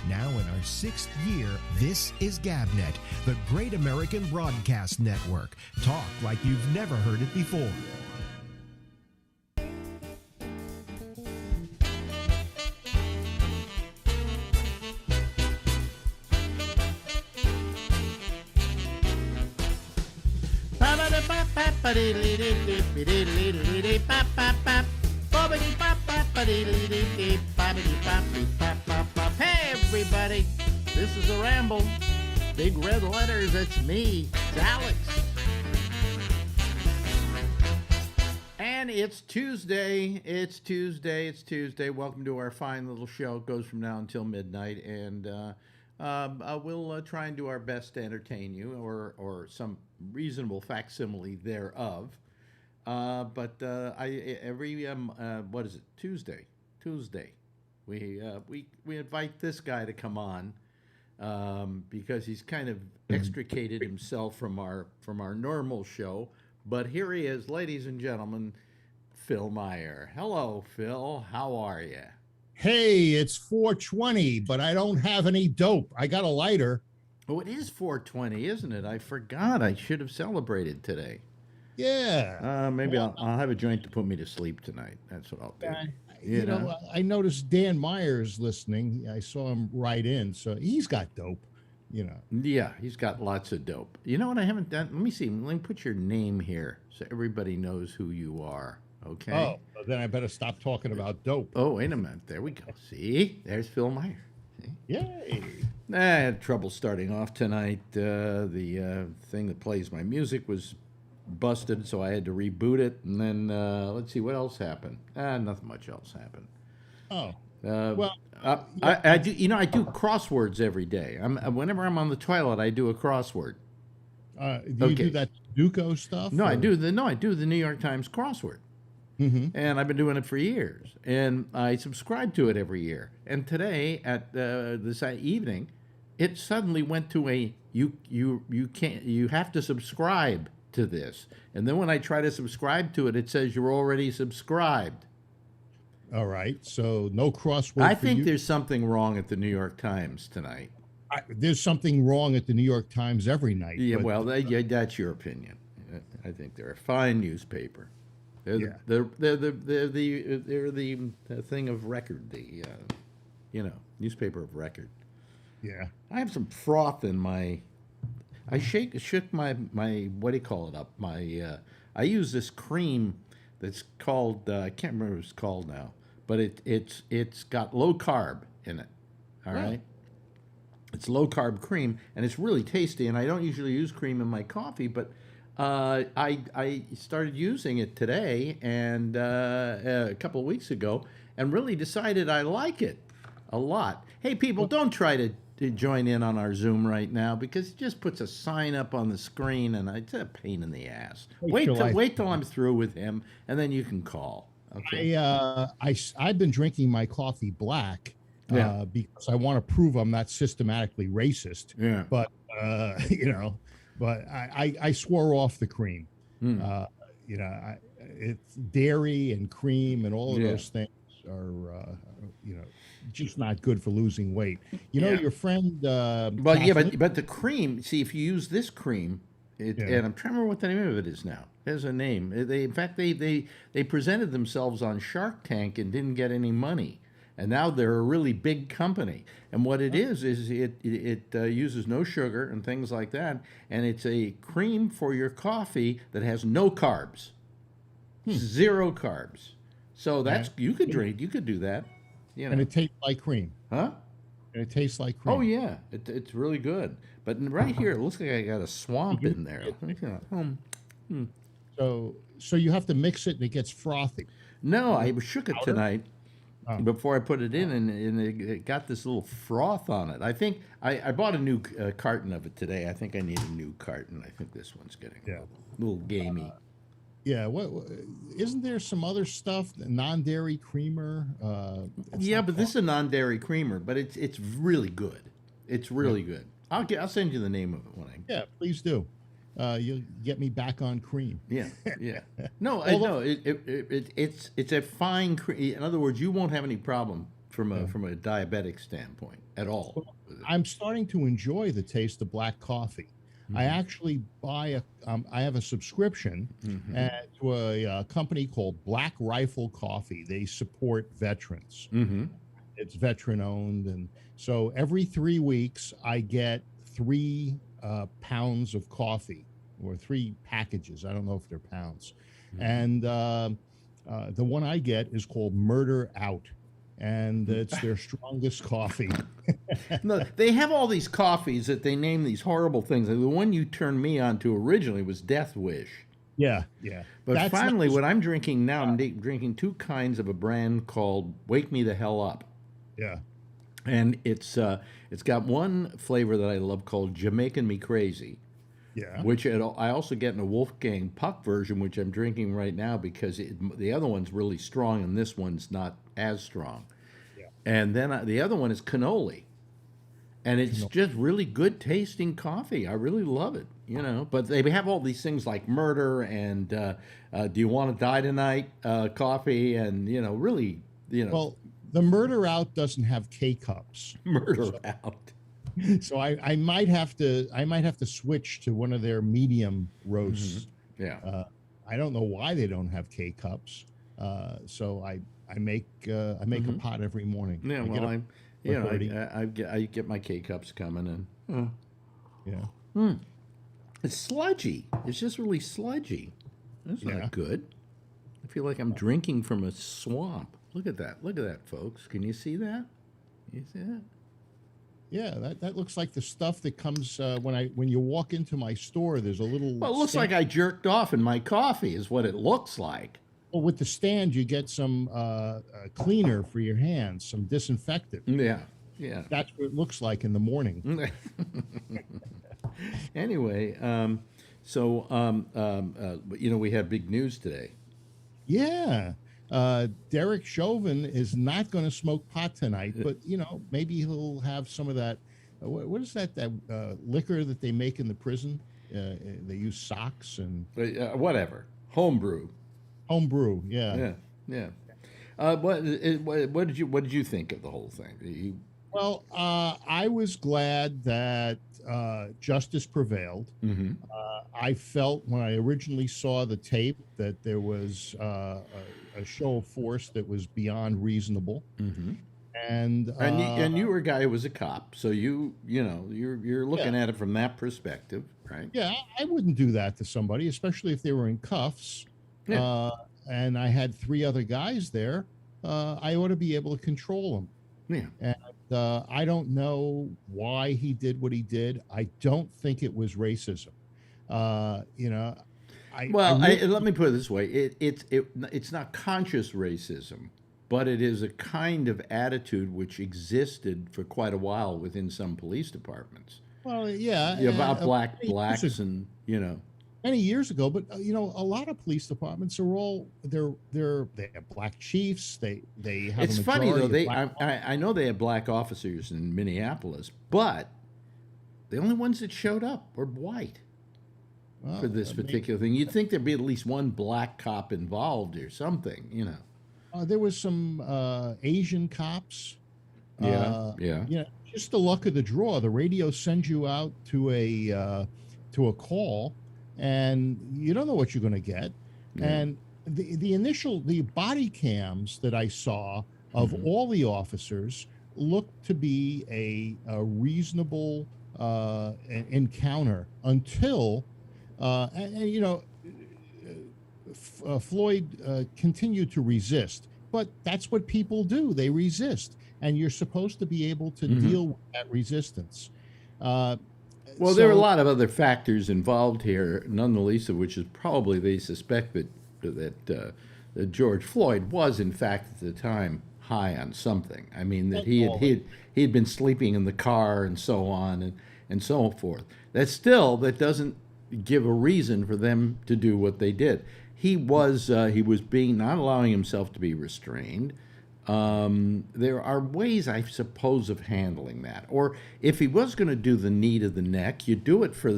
Now in our 6th year, this is GabNet, the Great American Broadcast Network. Talk like you've never heard it before. Hey everybody, this is the Ramble. Big red letters, that's me, it's Alex. And it's Tuesday, Welcome to our fine little show. It goes from now until midnight, and we'll try and do our best to entertain you, or some reasonable facsimile thereof. What is it? Tuesday. We invite this guy to come on because he's kind of extricated himself from our normal show. But here he is, ladies and gentlemen, Phil Meyer. Hello, Phil. How are you? Hey, it's 420, but I don't have any dope. I got a lighter. Oh, it is 420, isn't it? I forgot. I should have celebrated today. Yeah. Maybe I'll have a joint to put me to sleep tonight. That's what I'll do. You know, I noticed Dan Myers listening. I saw him write in, so he's got dope, you know. Yeah, he's got lots of dope. You know what I haven't done? Let me see. Let me put your name here so everybody knows who you are. Okay. Oh, well, then I better stop talking about dope. Oh, wait a minute. There we go. See? There's Phil Meyer. See? Yay. I had trouble starting off tonight. The thing that plays my music was busted, so I had to reboot it. And then, let's see, what else happened? Nothing much else happened. Oh. I do. You know, I do crosswords every day. Whenever I'm on the toilet, I do a crossword. Do you do that Duco stuff? No, I do the New York Times crossword. Mm-hmm. And I've been doing it for years, and I subscribe to it every year. And today at this evening, it suddenly went to you have to subscribe to this. And then when I try to subscribe to it, it says you're already subscribed. All right, so no crossword. I think there's something wrong at the New York Times tonight. There's something wrong at the New York Times every night. Yeah, well, that's your opinion. I think they're a fine newspaper. They're the thing of record, newspaper of record. Yeah. I have some froth in my. I shook my what do you call it up? I use this cream that's called I can't remember what it's called now, but it's got low carb in it. All right. It's low carb cream, and it's really tasty. And I don't usually use cream in my coffee, but I started using it today and a couple of weeks ago, and really decided I like it a lot. Hey, people, don't try to join in on our Zoom right now because it just puts a sign up on the screen, and it's a pain in the ass. Wait till I'm through with him, and then you can call. Okay. I've been drinking my coffee black because I want to prove I'm not systematically racist. Yeah. But But I swore off the cream. It's dairy and cream and all of those things are, just not good for losing weight. Your friend. But the cream. See, if you use this cream, and I'm trying to remember what the name of it is now. There's a name. They presented themselves on Shark Tank and didn't get any money. And now they're a really big company. And what it is it uses no sugar and things like that. And it's a cream for your coffee that has no carbs. 0 carbs. So you could do that. And it tastes like cream. Huh? And it tastes like cream. Oh, yeah. It's really good. But right here, it looks like I got a swamp in there. So you have to mix it and it gets frothy. No, I shook it tonight. Before I put it in, and it got this little froth on it. I think I bought a new carton of it today. I think I need a new carton. I think this one's getting a little gamey. What isn't there some other stuff? Non-dairy creamer. But this is a non-dairy creamer, but it's really good. It's really good. I'll send you the name of it when I. Yeah, please do. You'll get me back on cream. Yeah. No, it's a fine cream. In other words, you won't have any problem from a diabetic standpoint at all. I'm starting to enjoy the taste of black coffee. I actually buy I have a subscription to a company called Black Rifle Coffee. They support veterans. It's veteran owned. And so every 3 weeks, I get 3 pounds of coffee, or 3 packages. I don't know if they're pounds. And the one I get is called Murder Out. And it's their strongest coffee. No, they have all these coffees that they name these horrible things. The one you turned me on to originally was Death Wish. Yeah. But That's finally, not- what I'm drinking now, I'm drinking 2 kinds of a brand called Wake Me the Hell Up. Yeah. And it's got one flavor that I love called Jamaican Me Crazy. Yeah. Which I also get in a Wolfgang Puck version, which I'm drinking right now because the other one's really strong and this one's not as strong. Yeah. And then the other one is cannoli. And it's just really good tasting coffee. I really love it, you know. But they have all these things like murder and do you want to die tonight coffee and, you know, really, you know. Well, the Murder Out doesn't have K-cups. Murder Out. So I might have to switch to one of their medium roasts. Yeah. I don't know why they don't have K-cups. So I make a pot every morning. Yeah, I get my K-cups coming and yeah. it's sludgy. It's just really sludgy. That's not good. I feel like I'm drinking from a swamp. Look at that. Look at that, folks. Can you see that? You see that? Yeah, that looks like the stuff that comes when you walk into my store. There's a little. Well, it looks like I jerked off in my coffee. Is what it looks like. Well, with the stand, you get some cleaner for your hands, some disinfectant. Yeah. That's what it looks like in the morning. Anyway, you know, we had big news today. Yeah. Derek Chauvin is not going to smoke pot tonight, but, you know, maybe he'll have some of that. What is that liquor that they make in the prison? They use socks and whatever. Homebrew. Homebrew. Yeah. What did you think of the whole thing? Well, I was glad that justice prevailed. I felt when I originally saw the tape that there was a show of force that was beyond reasonable. And you were a guy who was a cop, so you're looking at it from that perspective, right? Yeah, I wouldn't do that to somebody, especially if they were in cuffs. Yeah. And I had 3 other guys there. I ought to be able to control them. Yeah. And I don't know why he did what he did. I don't think it was racism. You know, let me put it this way: it's not conscious racism, but it is a kind of attitude which existed for quite a while within some police departments. Well, yeah, about blacks, and you know. Many years ago, but you know, a lot of police departments are all they have black chiefs. They have. It's funny though. I know they have black officers in Minneapolis, but the only ones that showed up were white for this particular thing. You'd think there'd be at least one black cop involved or something, you know. There was some Asian cops. Yeah. You know, just the luck of the draw. The radio sends you out to a call. And you don't know what you're going to get. Yeah. And the body cams that I saw of all the officers looked to be a reasonable encounter until, you know, Floyd continued to resist. But that's what people do. They resist. And you're supposed to be able to deal with that resistance. Well, there are a lot of other factors involved here, none the least of which is probably they suspect that George Floyd was, in fact, at the time, high on something. I mean, that he had been sleeping in the car and so on and so forth. That doesn't give a reason for them to do what they did. He was not allowing himself to be restrained. There are ways, I suppose, of handling that. Or if he was going to do the knee to the neck, you do it for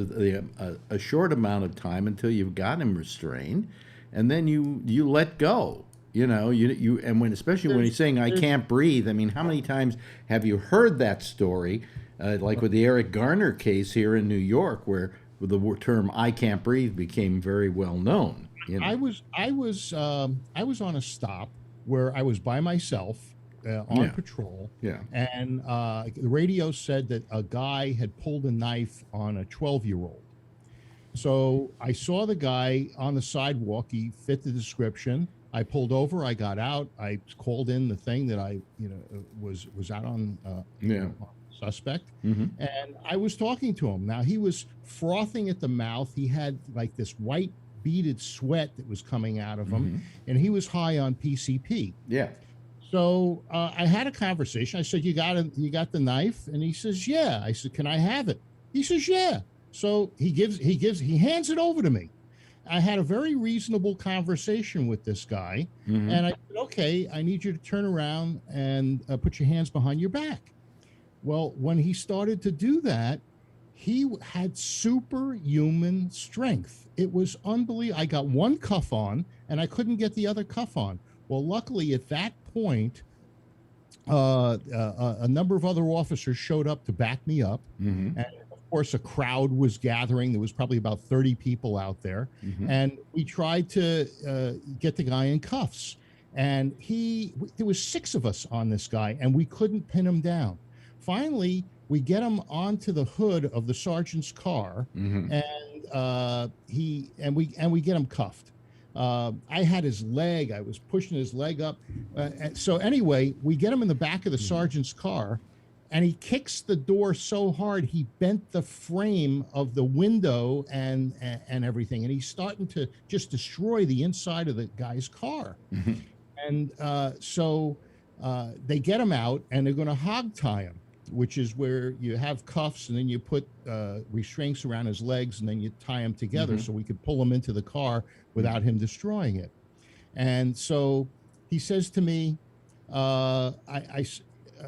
a short amount of time until you've got him restrained, and then you let go. You know, and especially when he's saying "I can't breathe." I mean, how many times have you heard that story? Like with the Eric Garner case here in New York, where the term "I can't breathe" became very well known. You know? I was on a stop where I was by myself on patrol. Yeah. And the radio said that a guy had pulled a knife on a 12-year-old. So I saw the guy on the sidewalk. He fit the description. I pulled over. I got out. I called in the thing that I, was out on suspect. Mm-hmm. And I was talking to him. Now, he was frothing at the mouth. He had like this white beaded sweat that was coming out of him, Mm-hmm. and he was high on PCP. Yeah. So I had a conversation. I said, you got the knife? And he says, yeah. I said, can I have it? He says, yeah. So he hands it over to me. I had a very reasonable conversation with this guy. Mm-hmm. And I said, okay, I need you to turn around and put your hands behind your back. Well, when he started to do that, he had superhuman strength. It was unbelievable. I got one cuff on and I couldn't get the other cuff on. Well, luckily at that point, a number of other officers showed up to back me up. Mm-hmm. And of course, a crowd was gathering. There was probably about 30 people out there. Mm-hmm. And we tried to get the guy in cuffs. And there was 6 of us on this guy, and we couldn't pin him down. Finally, we get him onto the hood of the sergeant's car, Mm-hmm. and we get him cuffed. I had his leg. I was pushing his leg up. So anyway, we get him in the back of the sergeant's car, and he kicks the door so hard he bent the frame of the window and everything, and he's starting to just destroy the inside of the guy's car. Mm-hmm. And so they get him out, and they're going to hog tie him, which is where you have cuffs and then you put restraints around his legs and then you tie him together Mm-hmm. so we could pull him into the car without him destroying it. And so he says to me,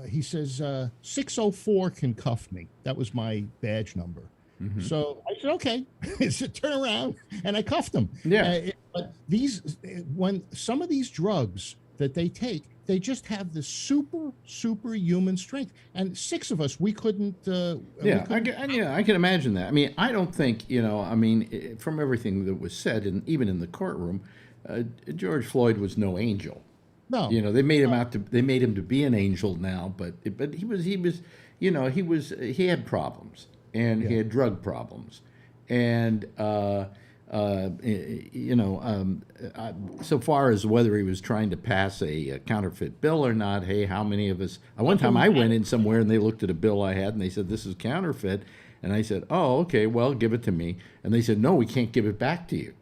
he says, 604 can cuff me. That was my badge number. Mm-hmm. So I said, okay. I said, turn around, and I cuffed him. Yeah. But when some of these drugs that they take, they just have this superhuman strength. And 6 of us, we couldn't. I can imagine that. I mean, I don't think, from everything that was said, and even in the courtroom, George Floyd was no angel. No. They made him to be an angel now, but he had problems, and he had drug problems, and so far as whether he was trying to pass a counterfeit bill or not, hey, how many of us? One time I went in somewhere and they looked at a bill I had and they said, this is counterfeit. And I said, oh, okay, well, give it to me. And they said, no, we can't give it back to you.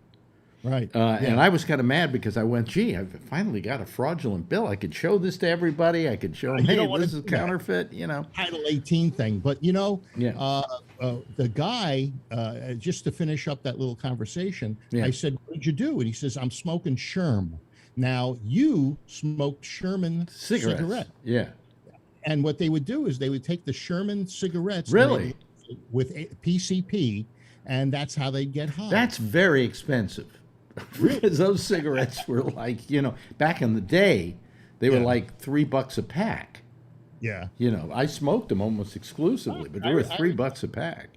Right. And I was kind of mad because I went, gee, I've finally got a fraudulent bill. I could show this to everybody. I could show them, hey, this is counterfeit, Title 18 thing. But, the guy, just to finish up that little conversation, I said, what did you do? And he says, I'm smoking Sherm. Now, you smoked Sherman cigarette. Yeah. And what they would do is they would take the Sherman cigarettes. Really? With PCP, and that's how they'd get high. That's very expensive. Because those cigarettes were like, back in the day, they were like $3 a pack. Yeah. I smoked them almost exclusively, but they were $3 a pack.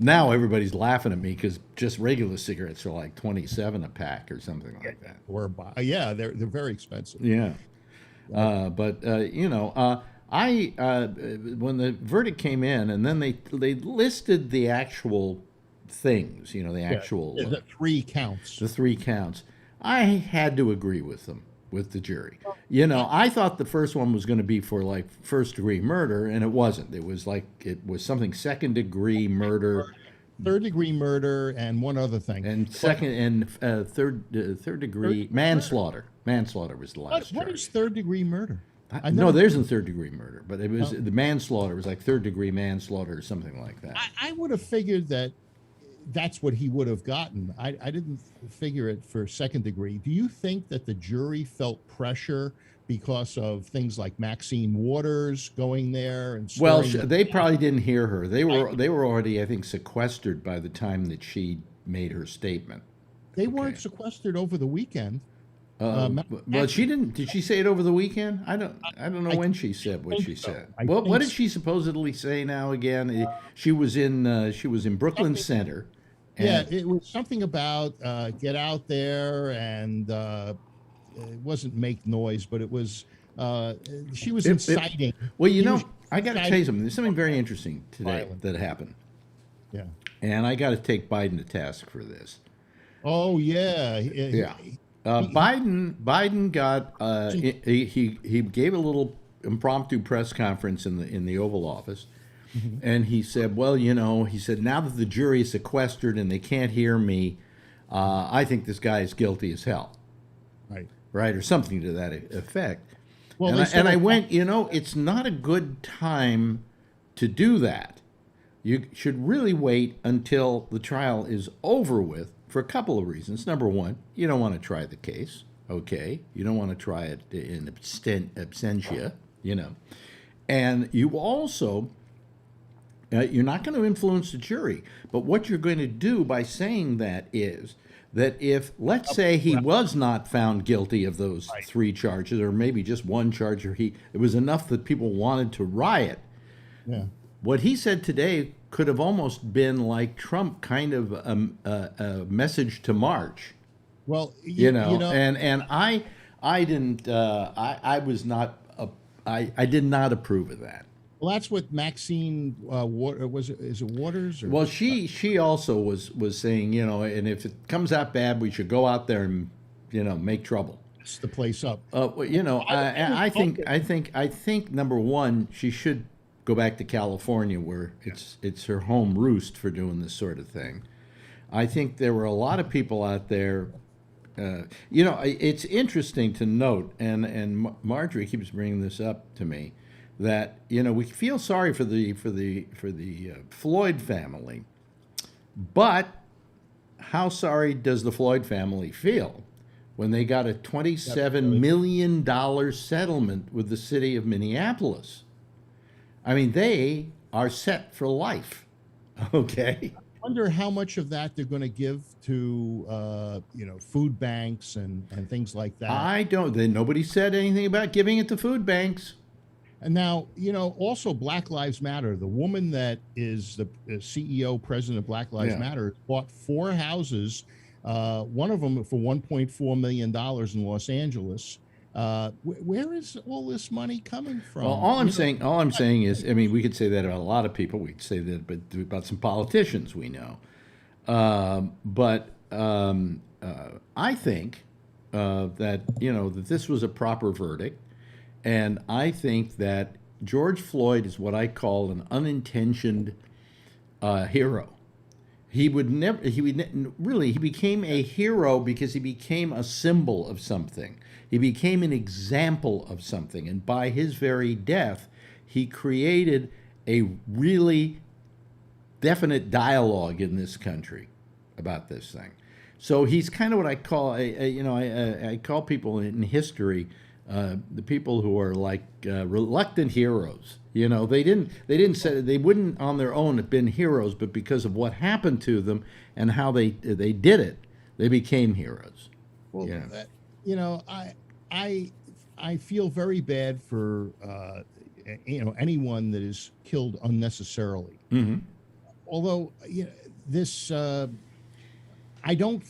Now everybody's laughing at me because just regular cigarettes are like 27 a pack or something like that. Or they're very expensive. Yeah. When the verdict came in, and then they listed the actual things, the 3 counts. The 3 counts. I had to agree with them, with the jury. I thought the first one was going to be for like first-degree murder, and it wasn't. It was something second-degree murder, third-degree murder, and one other thing. And third-degree manslaughter. Manslaughter was the last. What is third-degree murder? No, there isn't third-degree murder, but it was the manslaughter was like third-degree manslaughter or something like that. I would have figured that's what he would have gotten. I didn't figure it for second degree. Do you think that the jury felt pressure because of things like Maxine Waters going there and they probably didn't hear her. They were already, I think, sequestered by the time that she made her statement. They weren't sequestered over the weekend. Well, she didn't. Did she say it over the weekend? I don't know when she said what she said. What did she supposedly say now again? She was in Brooklyn Center. Yeah, it was something about get out there and it wasn't make noise, but it was she was inciting. Well, I got to tell you something. There's something very interesting today that happened. Yeah. And I got to take Biden to task for this. Oh yeah. Yeah. Biden got he gave a little impromptu press conference in the Oval Office, and he said, well, he said, now that the jury is sequestered and they can't hear me, I think this guy is guilty as hell. Right, or something to that effect. Well, and I went, it's not a good time to do that. You should really wait until the trial is over with for a couple of reasons. Number one, you don't want to try the case, okay? You don't want to try it in absentia, And you also, you're not going to influence the jury. But what you're going to do by saying that is that if, let's say, he was not found guilty of those 3 charges, or maybe just 1 charge, or it was enough that people wanted to riot. Yeah. What he said today could have almost been like Trump kind of a message to March. Well, and I didn't I was not I did not approve of that. Well, that's what Maxine is it Waters? Or? Well, she also was saying, and if it comes out bad, we should go out there and make trouble. It's the place up. I think number one, she should go back to California, where it's her home roost for doing this sort of thing. I think there were a lot of people out there. It's interesting to note, and Marjorie keeps bringing this up to me, that we feel sorry for the Floyd family, but how sorry does the Floyd family feel when they got a $27 million settlement with the city of Minneapolis? I mean, they are set for life. Okay. I wonder how much of that they're going to give to, food banks and things like that. I don't. Nobody said anything about giving it to food banks. And now, also Black Lives Matter. The woman that is the CEO, president of Black Lives Matter, bought 4 houses, one of them for $1.4 million in Los Angeles. Where is all this money coming from? Well, all I'm saying is, I mean, we could say that about a lot of people. We could say that about some politicians we know. But I think that that this was a proper verdict, and I think that George Floyd is what I call an unintentioned hero. He became a hero because he became a symbol of something. He became an example of something. And by his very death, he created a really definite dialogue in this country about this thing. So he's kind of what I call, I call people in history, the people who are like reluctant heroes. They wouldn't on their own have been heroes, but because of what happened to them and how they did it, they became heroes. Well, I feel very bad for anyone that is killed unnecessarily. Mm-hmm. Although this. I don't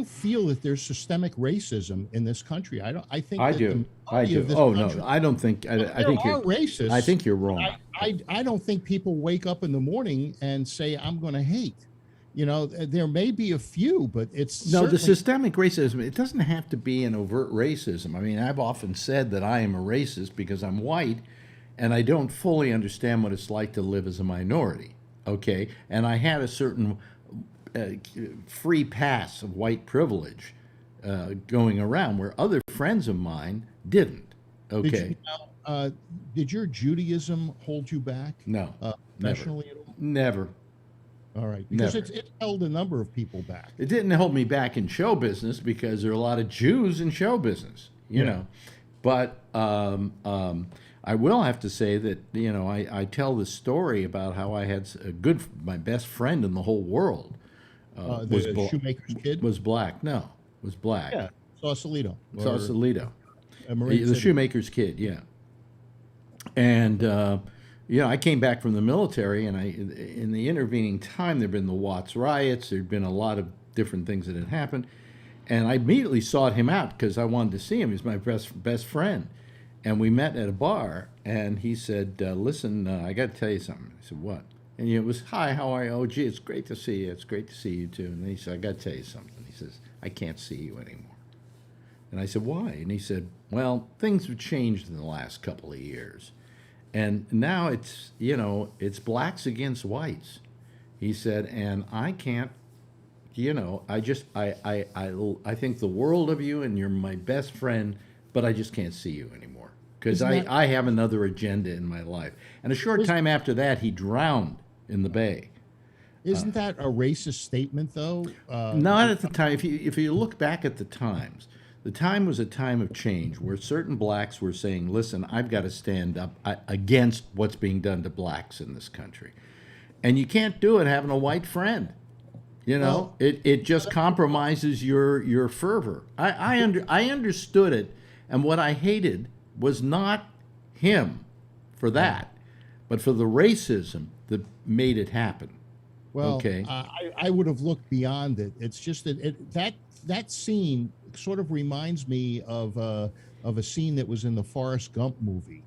feel that there's systemic racism in this country. I think I do. Oh no, I don't think. I think you're racist. I think you're wrong. I don't think people wake up in the morning and say, "I'm going to hate." There may be a few, but it's the systemic racism. It doesn't have to be an overt racism. I mean, I've often said that I am a racist because I'm white, and I don't fully understand what it's like to live as a minority. Okay, and I had a certain free pass of white privilege going around where other friends of mine didn't. Okay. Did your Judaism hold you back? No. Professionally at all? Never. All right. Because it held a number of people back. It didn't hold me back in show business because there are a lot of Jews in show business, you know. But I will have to say that, I tell the story about how I had my best friend in the whole world. The shoemaker's kid? Was black. No, was black. Yeah. Sausalito. Sausalito. Marine The City. shoemaker's kid, yeah. And I came back from the military, and in the intervening time, there'd been the Watts riots. There'd been a lot of different things that had happened, and I immediately sought him out because I wanted to see him. He's my best friend, and we met at a bar. And he said, "Listen, I got to tell you something." I said, "What?" And it was, "Hi, how are you? Oh, gee, it's great to see you. It's great to see you too." And then he said, "I got to tell you something." He says, "I can't see you anymore." And I said, "Why?" And he said, "Well, things have changed in the last couple of years. And now it's blacks against whites." He said, "And I can't, I think the world of you, and you're my best friend, but I just can't see you anymore because I have another agenda in my life." And a short time after that, he drowned in the bay. Isn't that a racist statement, though? Not at the time. If you look back at the times, the time was a time of change where certain blacks were saying, "Listen, I've got to stand up against what's being done to blacks in this country." And you can't do it having a white friend. Well, It just compromises your fervor. I understood it, and what I hated was not him for that, but for the racism that made it happen. Well, Okay. I would have looked beyond it. It's just that scene sort of reminds me of a scene that was in the Forrest Gump movie,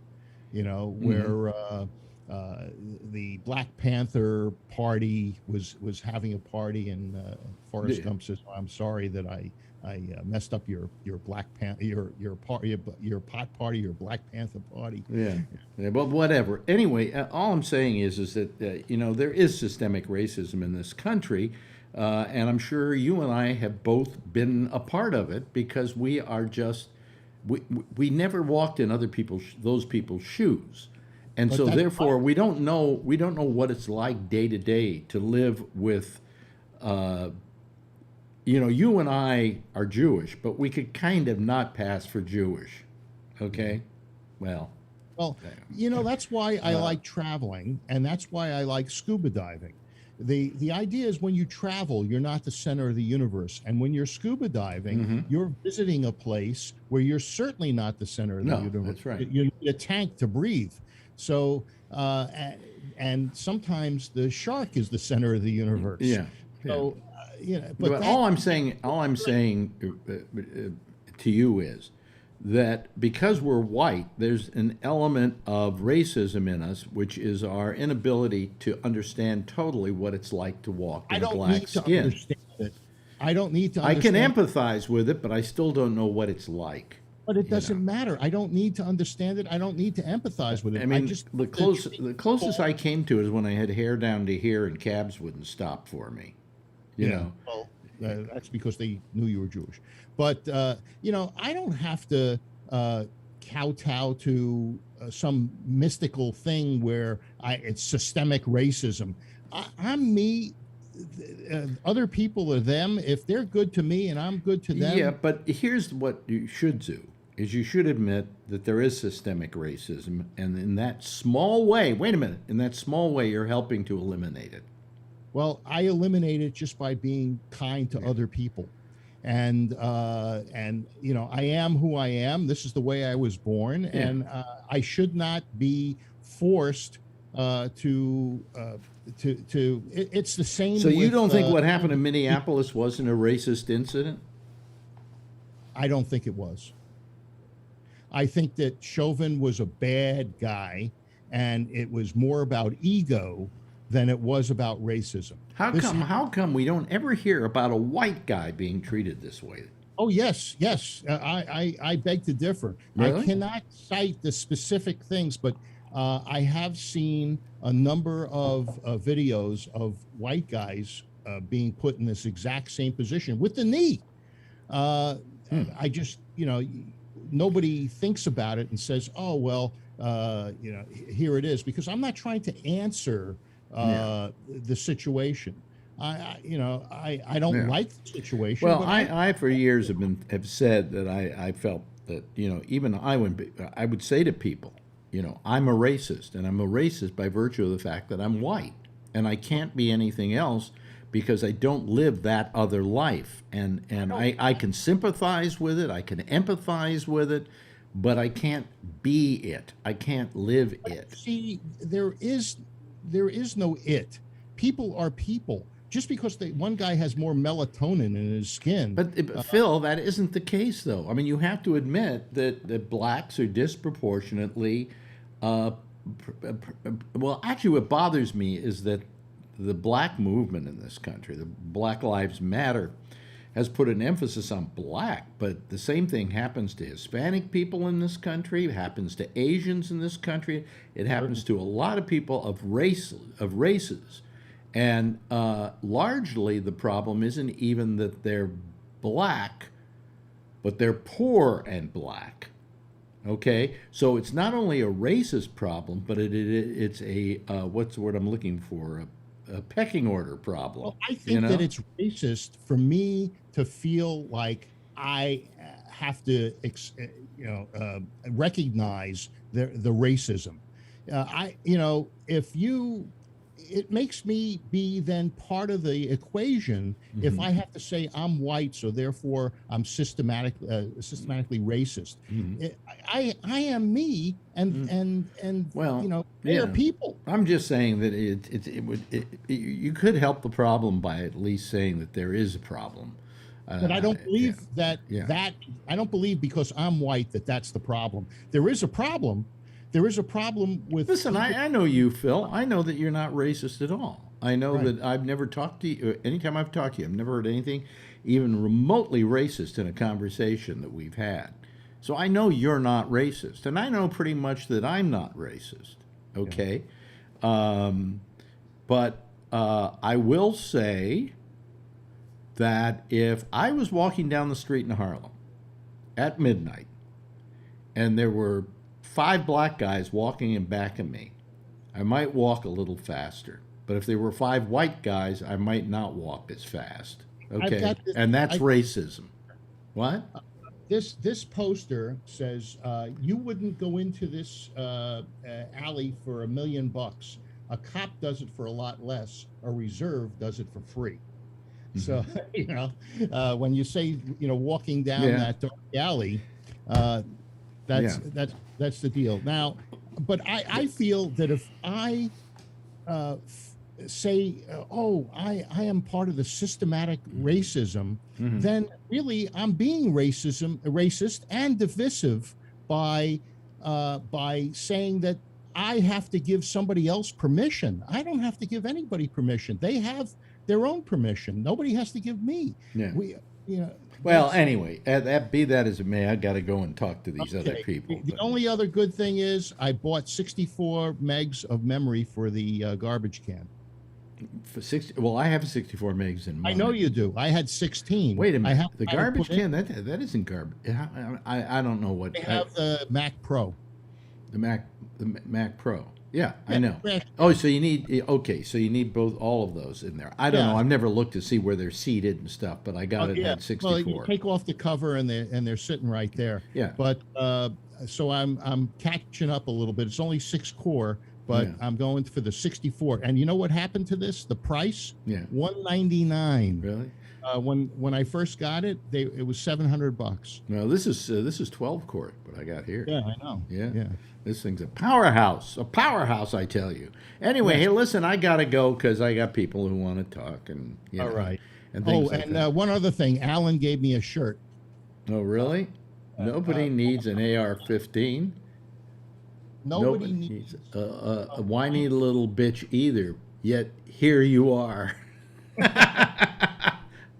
where the Black Panther party was having a party, and Forrest Gump says, "I'm sorry that I messed up your Black Panther your pot party, your Black Panther party." Yeah, but whatever. Anyway, all I'm saying is that there is systemic racism in this country, and I'm sure you and I have both been a part of it because we are just we never walked in those people's shoes, and But so that's therefore why- we don't know what it's like day to day to live with. You and I are Jewish, but we could kind of not pass for Jewish. Okay? Well, Well, that's why I like traveling, and that's why I like scuba diving. The idea is when you travel, you're not the center of the universe, and when you're scuba diving, you're visiting a place where you're certainly not the center of the No, universe. that's right. You need a tank to breathe. So, and sometimes the shark is the center of the universe. yeah. So, But all I'm saying to you is that because we're white, there's an element of racism in us, which is our inability to understand totally what it's like to walk I in a don't black need to skin. understand it. I don't need to I can understand. empathize with it, but I still don't know what it's like. But it doesn't matter. I don't need to understand it. I don't need to empathize with it. I mean, just the closest I came to is when I had hair down to here and cabs wouldn't stop for me. You know. Well, that's because they knew you were Jewish. But I don't have to kowtow to some mystical thing where it's systemic racism. I'm me. Other people are them. If they're good to me and I'm good to them. Yeah, but here's what you should do: is you should admit that there is systemic racism, and in that small way, wait a minute, in that small way, you're helping to eliminate it. Well, I eliminate it just by being kind to other people. And I am who I am. This is the way I was born, and I should not be forced to. It's the same. So you with, don't think what happened in Minneapolis wasn't a racist incident? I don't think it was. I think that Chauvin was a bad guy, and it was more about ego than it was about racism. How come we don't ever hear about a white guy being treated this way? Oh, yes. I beg to differ. Really? I cannot cite the specific things, but I have seen a number of videos of white guys being put in this exact same position with the knee. I just, nobody thinks about it and says, "Oh, well, here it is," because I'm not trying to answer the situation. I don't like the situation. Well, but I for years have said that I felt that even I would say to people, I'm a racist, and I'm a racist by virtue of the fact that I'm white, and I can't be anything else because I don't live that other life. And I can sympathize with it, I can empathize with it, but I can't be it. I can't live it. See, there is no it. People are people. Just because one guy has more melatonin in his skin. But Phil, that isn't the case, though. I mean, you have to admit that blacks are disproportionately. Well, actually, what bothers me is that the black movement in this country, the Black Lives Matter, has put an emphasis on black, but the same thing happens to Hispanic people in this country, it happens to Asians in this country, it happens to a lot of people of races. And largely the problem isn't even that they're black, but they're poor and black. Okay? So it's not only a racist problem, but it's a, what's the word I'm looking for? A pecking order problem. Well, I think that it's racist for me to feel like I have to, recognize the racism. It makes me be then part of the equation if I have to say I'm white, so therefore I'm systematically racist. I am me, and well, they are people. I'm just saying that you could help the problem by at least saying that there is a problem. But I don't believe that I don't believe because I'm white that's the problem. There is a problem. There is a problem with... Listen, I know you, Phil. I know that you're not racist at all. I know that I've never talked to you. Anytime I've talked to you, I've never heard anything even remotely racist in a conversation that we've had. So I know you're not racist. And I know pretty much that I'm not racist. Okay? But I will say that if I was walking down the street in Harlem at midnight and there were 5 black guys walking in back of me, I might walk a little faster. But if there were 5 white guys, I might not walk as fast. Okay, and that's racism. What? This poster says you wouldn't go into this alley for $1 million. A cop does it for a lot less. A reserve does it for free. So when you say walking down that dark alley, that's the deal. Now, but I feel that if I say, I am part of the systematic racism, then really I'm being racist and divisive by saying that I have to give somebody else permission. I don't have to give anybody permission. They have their own permission. Nobody has to give me. Yeah. Well, anyway, be that as it may, I got to go and talk to these other people. The only other good thing is I bought 64 megs of memory for the garbage can. For 60, well, I have 64 megs in mine. I know you do. I had 16. Wait a minute. The garbage can, that isn't garbage. I don't know what. They have the Mac Pro. The Mac Pro. Yeah, I know. Oh, so you need both, all of those in there. I don't know. I've never looked to see where they're seated and stuff, but I got it at 64. Well, you take off the cover and they're sitting right there. Yeah. But so I'm catching up a little bit. It's only 6 core, but I'm going for the 64. And you know what happened to this? The price? Yeah. $199. Really? When I first got it, it was $700. No, this is 12 core. What I got here. Yeah, I know. Yeah. This thing's a powerhouse, I tell you. Anyway, hey, listen, I gotta go because I got people who want to talk and all right. And things like that. One other thing, Alan gave me a shirt. Oh, really? Nobody needs an AR-15. Nobody needs a whiny little bitch either. Yet here you are.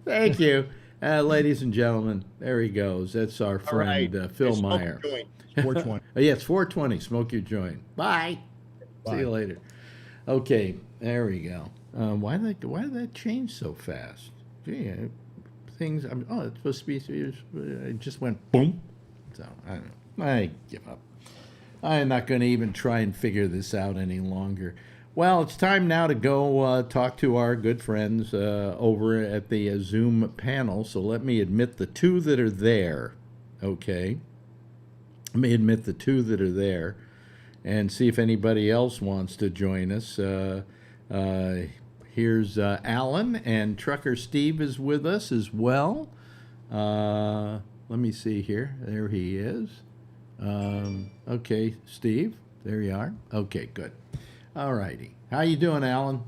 Thank you. Ladies and gentlemen, there he goes. That's our friend Phil Meyer. 420. Yes, 420. Smoke your joint. Bye. See you later. Okay, there we go. Why did that change so fast? Gee, things. It's supposed to be. It just went boom. So I don't know. I give up. I'm not going to even try and figure this out any longer. Well, it's time now to go talk to our good friends over at the Zoom panel. So let me admit the 2 that are there. Okay. Let me admit the 2 that are there and see if anybody else wants to join us here Here's Alan, and Trucker Steve is with us as well. Let me see here. There he is. Okay, Steve, there you are. Okay, good. All righty. How you doing, Alan?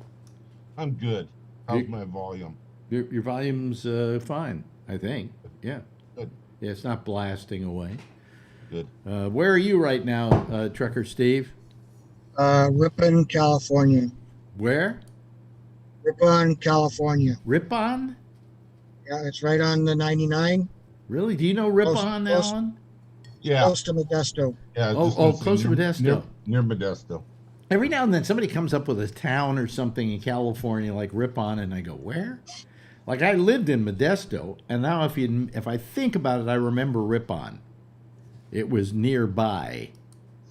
I'm good. How's my volume? Your volume's fine, I think. Yeah. Good. Yeah, it's not blasting away. Good. Where are you right now, Trucker Steve? Ripon, California. Where? Ripon, California. Ripon? Yeah, it's right on the 99. Really? Do you know Ripon, Close- Alan? Yeah. Close to Modesto. Yeah. I was just gonna say close to Modesto. Near Modesto. Every now and then somebody comes up with a town or something in California like Ripon, and I go, where? Like I lived in Modesto, and now if I think about it, I remember Ripon. It was nearby,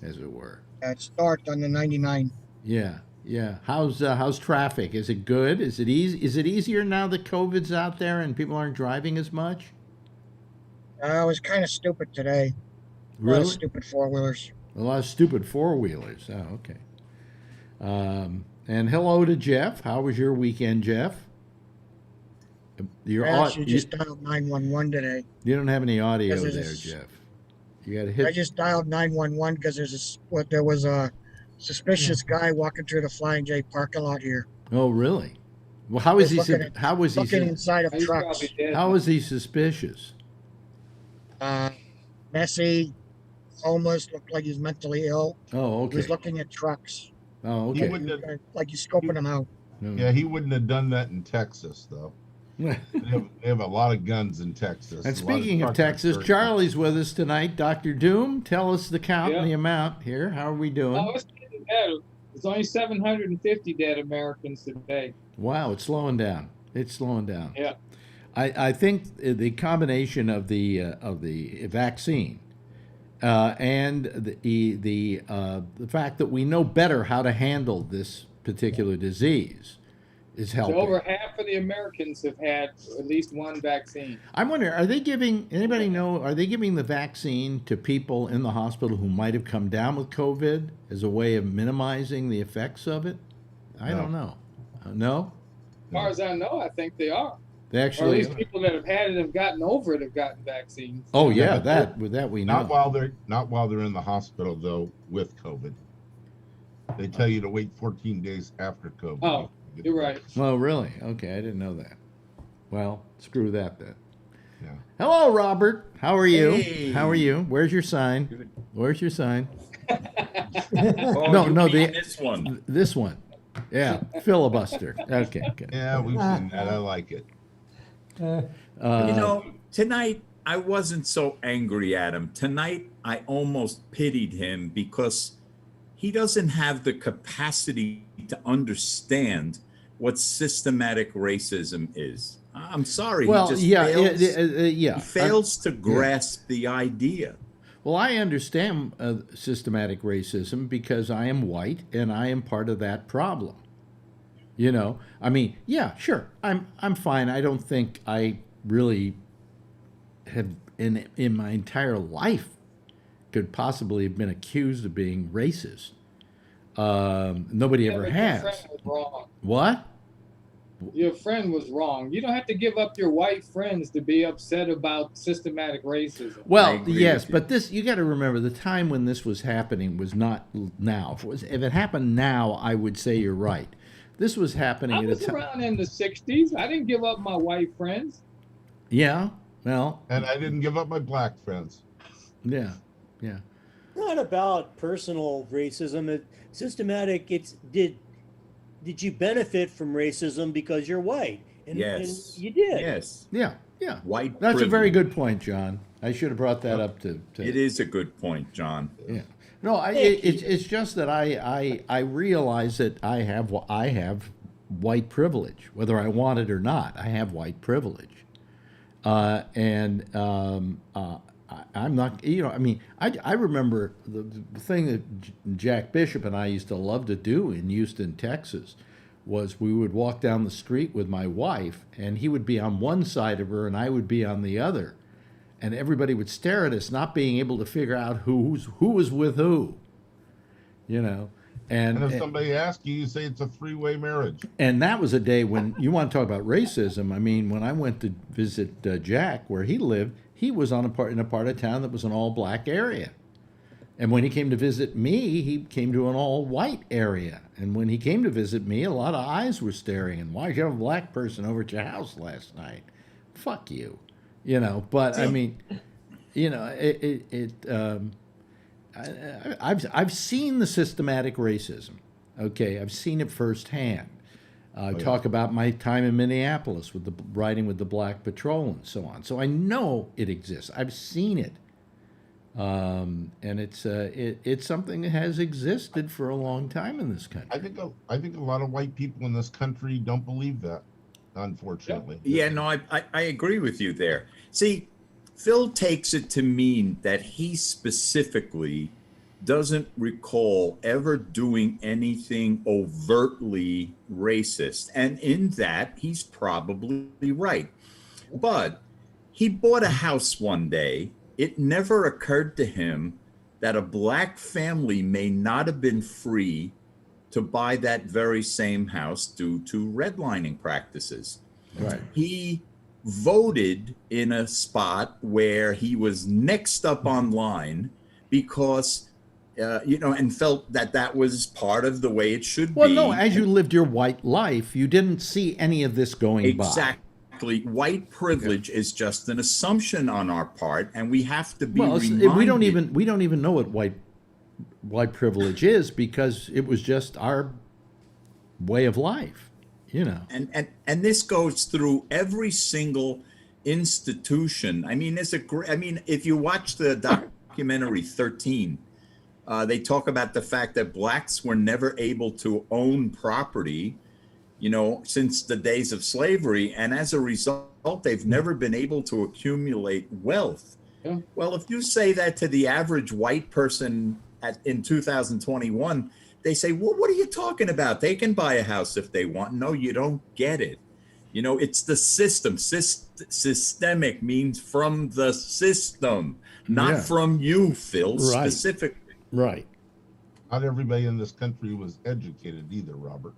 as it were. It's north on the 99. Yeah, yeah. How's traffic? Is it good? Is it easy? Is it easier now that COVID's out there and people aren't driving as much? I was kind of stupid today. A lot Really? of stupid four-wheelers. A lot of stupid four-wheelers. Oh, okay. And hello to Jeff. How was your weekend, Jeff? I actually just dialed 911 today. You don't have any audio Because there, there's Jeff. You got to hit. I just dialed 911 because there was a suspicious guy walking through the Flying J parking lot here. Oh, really? Well, how is he? How was he? Looking inside of He's trucks. probably dead. How is he suspicious? Messy, homeless, looked like he's mentally ill. Oh, He okay. was looking at trucks. Oh, He okay. wouldn't have, Like he's scoping them out. yeah, he wouldn't have done that in Texas, though. They have a lot of guns in Texas. And A lot speaking of truckers Texas, are- Charlie's with us tonight. Dr. Doom, tell us the count and the amount here. How are we doing? Oh, it's getting better. There's only 750 dead Americans today. Wow, it's slowing down. It's slowing down. Yeah. I think the combination of the vaccine and the fact that we know better how to handle this particular disease is So helping. over half of the Americans have had at least one vaccine. I'm wondering, are they giving, anybody know, are they giving the vaccine to people in the hospital who might have come down with COVID as a way of minimizing the effects of it? I No. don't know. No? As far as I know, I think they are. They Or at actually, least people that have had it have gotten over it have gotten vaccines. oh yeah, Yeah, that we know. Not while they're in the hospital though with COVID. They tell you to wait 14 days after COVID. Oh, you're right. Well, really? Okay, I didn't know that. Well, screw that then. Yeah. Hello, Robert. How are you? Hey. How are you? Where's your sign? Good. Where's your sign? Oh, No, you no, mean the- this one. This one. Yeah, filibuster. Okay, good. Yeah, we've seen that. I like it. You know, tonight I wasn't so angry at him. Tonight I almost pitied him because he doesn't have the capacity to understand what systematic racism is. I'm sorry. Well, he just yeah, fails, yeah. he fails to grasp the idea. Well, I understand systematic racism because I am white and I am part of that problem. You know, I mean, yeah, sure, I'm fine. I don't think I really have in my entire life could possibly have been accused of being racist. Nobody ever But has. Your friend was wrong. What? Your friend was wrong. You don't have to give up your white friends to be upset about systematic racism. I Well, agree yes, with you. but this you got to remember the time when this was happening was not now. If it happened now, I would say you're right. This was happening I at a was time. around in the 60s. I didn't give up my white friends. Yeah. Well. And I didn't give up my black friends. Yeah. Yeah. Not about personal racism. Systematic. It's did you benefit from racism because you're white? And Yes. you did. Yes. Yeah. Yeah. White That's a very privilege. good point, John. I should have brought that up to It is a good point, John. Yeah. No, it's just that I realize that I have white privilege, whether I want it or not. I have white privilege, and I'm not. You know, I mean, I remember the thing that Jack Bishop and I used to love to do in Houston, Texas, was we would walk down the street with my wife, and he would be on one side of her, and I would be on the other. And everybody would stare at us, not being able to figure out who was with who, you know. And if somebody asks you, you say it's a three-way marriage. And that was a day when you want to talk about racism. I mean, when I went to visit Jack where he lived, he was in a part of town that was an all-black area. And when he came to visit me, he came to an all-white area. And when he came to visit me, a lot of eyes were staring. And why did you have a black person over at your house last night? Fuck you, you know. But I mean, you know, I've seen the systematic racism. Okay, I've seen it firsthand. Talk about my time in Minneapolis with riding with the Black Patrol and so on. So I know it exists. I've seen it, and it's something that has existed for a long time in this country. I think a lot of white people in this country don't believe that, unfortunately. Yeah, no, I agree with you there. See, Phil takes it to mean that he specifically doesn't recall ever doing anything overtly racist. And in that, he's probably right. But he bought a house one day. It never occurred to him that a black family may not have been free to buy that very same house due to redlining practices. Right. He voted in a spot where he was next up online because and felt that that was part of the way it should be. Well, no, as you lived your white life, you didn't see any of this going by. Exactly. White privilege is just an assumption on our part, and we have to be reminded. We don't even know what white privilege is because it was just our way of life, you know. And this goes through every single institution. I mean, if you watch the documentary 13, they talk about the fact that blacks were never able to own property, you know, since the days of slavery. And as a result, they've never been able to accumulate wealth. Yeah. Well, if you say that to the average white person in 2021, they say, well, what are you talking about? They can buy a house if they want. No, you don't get it. You know, it's the system. Systemic means from the system, not from you, Phil, specifically. Right. Not everybody in this country was educated either, Robert.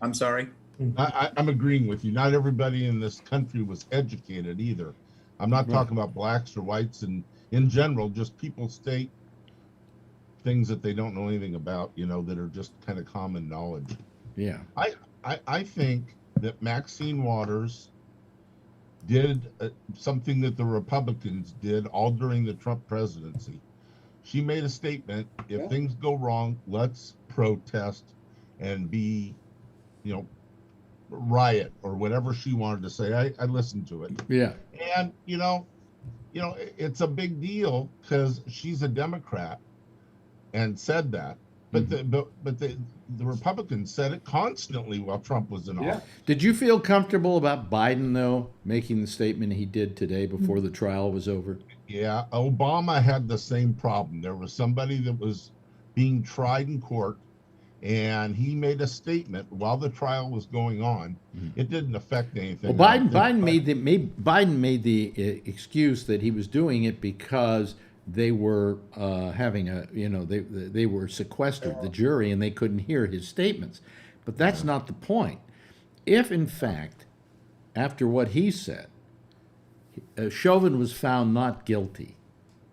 I'm sorry? I'm agreeing with you. Not everybody in this country was educated either. I'm not talking about blacks or whites and in general, just people state things that they don't know anything about, you know, that are just kind of common knowledge. Yeah. I think that Maxine Waters did something that the Republicans did all during the Trump presidency. She made a statement, if things go wrong, let's protest and be, you know, riot or whatever she wanted to say. I listened to it. Yeah. And, you know, it's a big deal because she's a Democrat and said that. But the Republicans said it constantly while Trump was in office. Did you feel comfortable about Biden, though, making the statement he did today before the trial was over? Yeah, Obama had the same problem. There was somebody that was being tried in court, and he made a statement while the trial was going on. It didn't affect anything. Well, Biden made the excuse that he was doing it because they were having they were sequestered, the jury, and they couldn't hear his statements. But that's not the point. If, in fact, after what he said, Chauvin was found not guilty,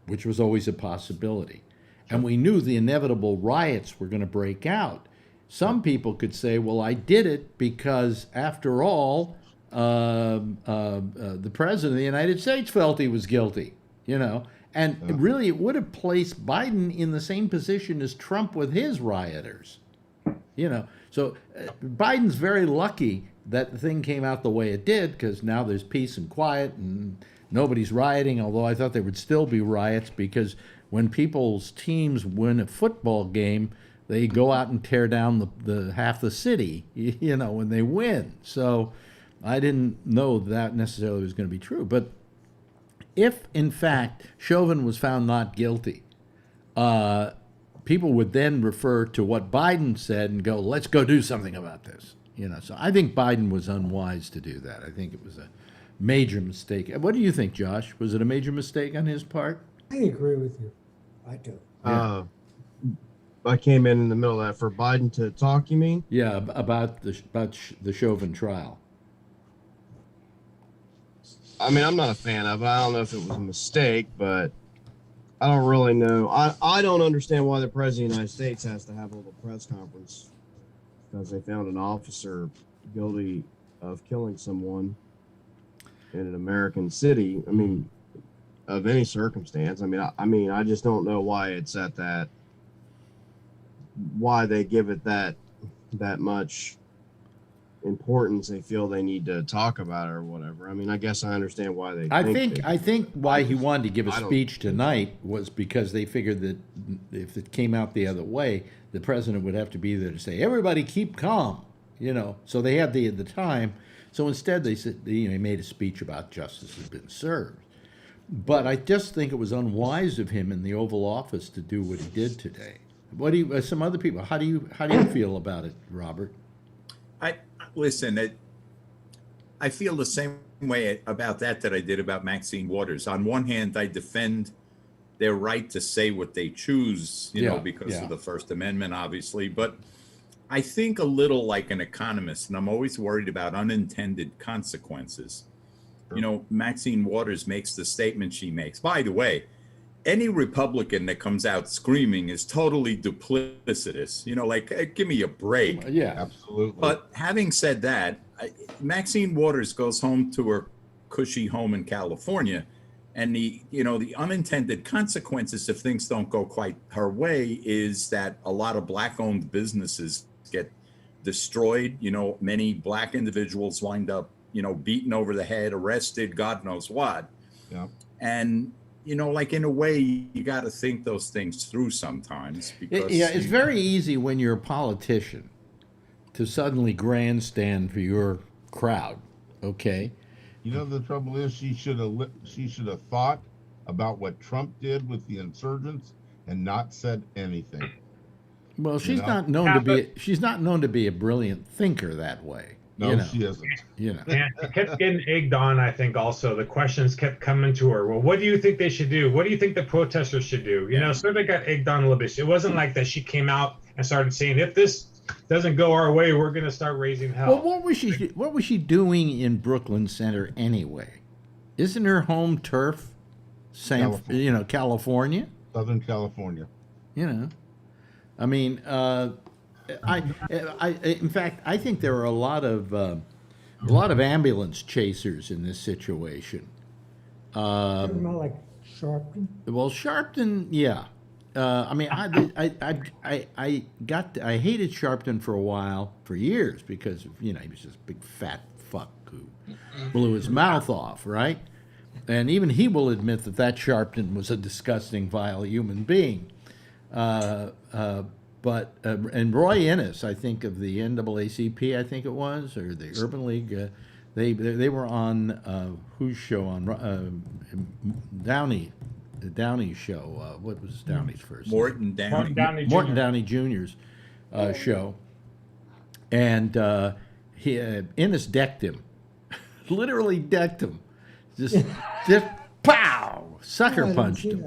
which was always a possibility, and we knew the inevitable riots were going to break out, some people could say, well, I did it because, after all, the president of the United States felt he was guilty, you know. And really, it would have placed Biden in the same position as Trump with his rioters, you know. So Biden's very lucky that the thing came out the way it did, because now there's peace and quiet and nobody's rioting, although I thought there would still be riots, because when people's teams win a football game, they go out and tear down the half the city, you know, when they win. So I didn't know that necessarily was going to be true. But if, in fact, Chauvin was found not guilty, people would then refer to what Biden said and go, let's go do something about this. You know, so I think Biden was unwise to do that. I think it was a major mistake. What do you think, Josh? Was it a major mistake on his part? I agree with you. I do. I came in the middle of that. For Biden to talk, you mean? Yeah, about the Chauvin trial. I mean, I'm not a fan of it. I don't know if it was a mistake, but I don't really know. I don't understand why the President of the United States has to have a little press conference because they found an officer guilty of killing someone in an American city. I mean, of any circumstance. I mean, I just don't know why it's at that. Why they give it that much importance they feel they need to talk about it or whatever. I mean, I guess I understand why they I think why he wanted to give a speech tonight was because they figured that if it came out the other way, the president would have to be there to say, everybody keep calm, you know. So they had the time. So instead they said, you know, he made a speech about justice has been served. But I just think it was unwise of him in the Oval Office to do what he did today. What do you, some other people, how do you feel about it, Robert? Listen, I feel the same way about that I did about Maxine Waters. On one hand, I defend their right to say what they choose, you know, because of the First Amendment, obviously. But I think a little like an economist, and I'm always worried about unintended consequences. You know, Maxine Waters makes the statement she makes. By the way, any Republican that comes out screaming is totally duplicitous. You know, like, hey, give me a break. Yeah, absolutely. But having said that, Maxine Waters goes home to her cushy home in California, and the unintended consequences if things don't go quite her way is that a lot of Black-owned businesses get destroyed. You know, many Black individuals wind up, you know, beaten over the head, arrested, God knows what. Yeah. And you know, like in a way, you got to think those things through sometimes. Because it's very easy when you're a politician to suddenly grandstand for your crowd. Okay. You know, the trouble is, she should have thought about what Trump did with the insurgents and not said anything. Well, she's not known to be a brilliant thinker that way. No, she isn't. You know. And she kept getting egged on, I think, also. The questions kept coming to her. Well, what do you think they should do? What do you think the protesters should do? You know, so they got egged on a little bit. It wasn't like that she came out and started saying, if this doesn't go our way, we're going to start raising hell. Well, what was she doing in Brooklyn Center anyway? Isn't her home turf California? Southern California. You know. I mean, in fact, I think there are a lot of ambulance chasers in this situation. Like Sharpton. Well, Sharpton, yeah. I mean, I hated Sharpton for a while, for years, because he was this big fat fuck who blew his mouth off, right? And even he will admit that Sharpton was a disgusting, vile human being. But and Roy Innes, I think of the NAACP, I think it was, or the Urban League, they were on whose show, on Downey, the Downey show. What was Downey's first? Morton Downey. Morton Downey Jr.'s show, and Innes decked him, literally decked him, just pow, sucker punched him.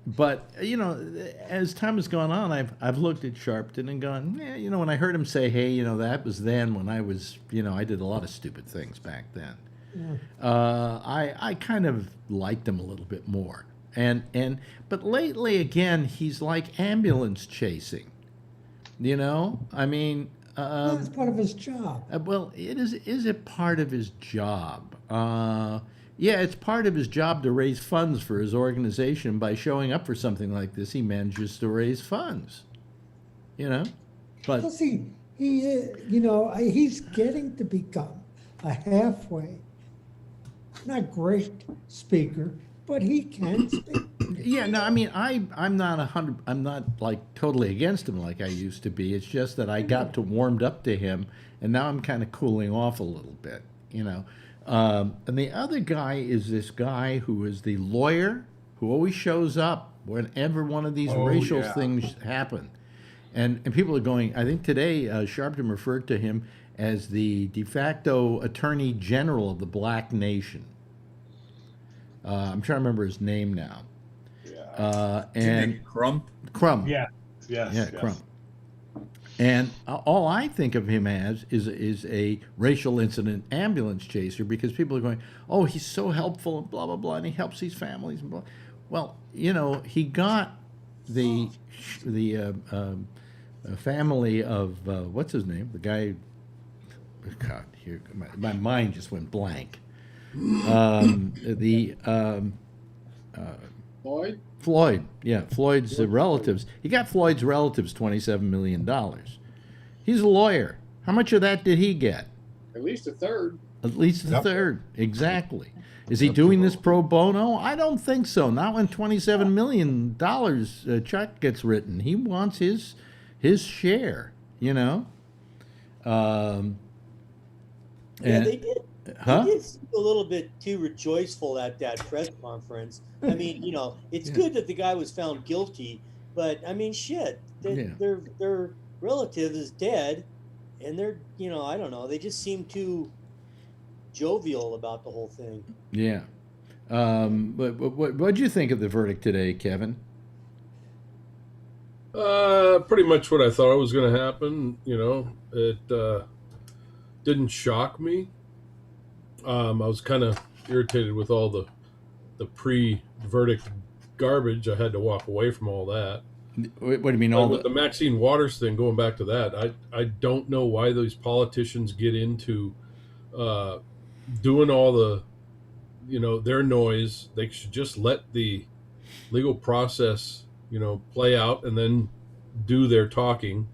But you know, as time has gone on, I've looked at Sharpton and gone, yeah, you know, when I heard him say, hey, you know, that was then when I was, you know, I did a lot of stupid things back then. Yeah. I kind of liked him a little bit more, but lately again, he's like ambulance chasing. You know, I mean, that's part of his job. Well, it is. Is it part of his job? Yeah, it's part of his job to raise funds for his organization. By showing up for something like this, he manages to raise funds. You know, but well, see, he's getting to become a halfway, not great speaker, but he can speak. Yeah, no, I mean, I'm not like totally against him like I used to be. It's just that I got warmed up to him, and now I'm kind of cooling off a little bit. You know. And the other guy is this guy who is the lawyer who always shows up whenever one of these racial things happen. And people are going, I think today Sharpton referred to him as the de facto attorney general of the black nation. I'm trying to remember his name now. And Crump. Crump. Yeah. Yes. Yeah, yes. Crump. And all I think of him as is a racial incident ambulance chaser, because people are going, oh, he's so helpful and blah, blah, blah, and he helps these families and blah. Well, he got the family of, what's his name? The guy, God, here, my mind just went blank. Floyd, yeah, Floyd's relatives. He got Floyd's relatives $27 million. He's a lawyer. How much of that did he get? At least a third. At least a third, exactly. Is he doing this pro bono? I don't think so. Not when $27 million check gets written. He wants his share, Yeah, they did. Huh? They did seem a little bit too rejoiceful at that press conference. I mean, it's good that the guy was found guilty, but I mean, shit, their relative is dead, and they're, I don't know, they just seem too jovial about the whole thing. Yeah. But what'd you think of the verdict today, Kevin? Pretty much what I thought was going to happen. It didn't shock me. I was kind of irritated with all the pre-verdict garbage. I had to walk away from all that. What do you mean? With the Maxine Waters thing, going back to that, I don't know why those politicians get into doing all the, their noise. They should just let the legal process, play out and then do their talking.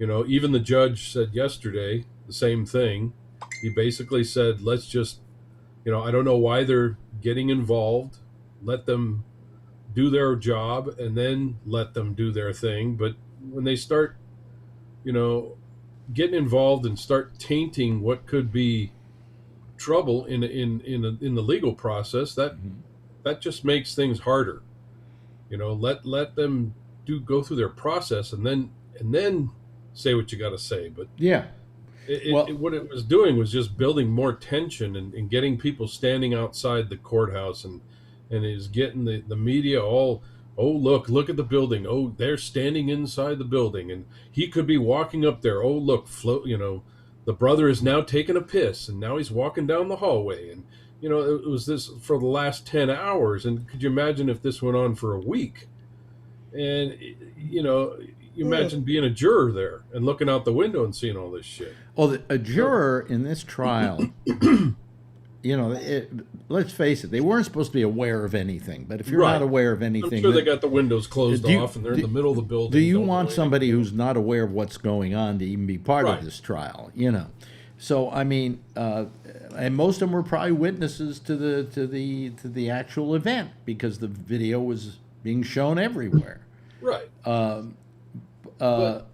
Even the judge said yesterday the same thing. He basically said, let's just, I don't know why they're getting involved. Let them do their job and then let them do their thing. But when they start, getting involved and start tainting what could be trouble in the legal process, that just makes things harder. Let them go through their process and then say what you got to say. But yeah. What it was doing was just building more tension and getting people standing outside the courthouse, and is getting the media all, oh, look at the building. Oh, they're standing inside the building, and he could be walking up there. Oh, look, the brother is now taking a piss, and now he's walking down the hallway. And, it was this for the last 10 hours. And could you imagine if this went on for a week? And, you imagine being a juror there and looking out the window and seeing all this shit. Well, a juror in this trial, let's face it, they weren't supposed to be aware of anything. But if you're not aware of anything, I'm sure they got the windows closed off and they're in the middle of the building. Do you want somebody who's not aware of what's going on to even be part of this trial? So I mean, and most of them were probably witnesses to the actual event, because the video was being shown everywhere. Right. But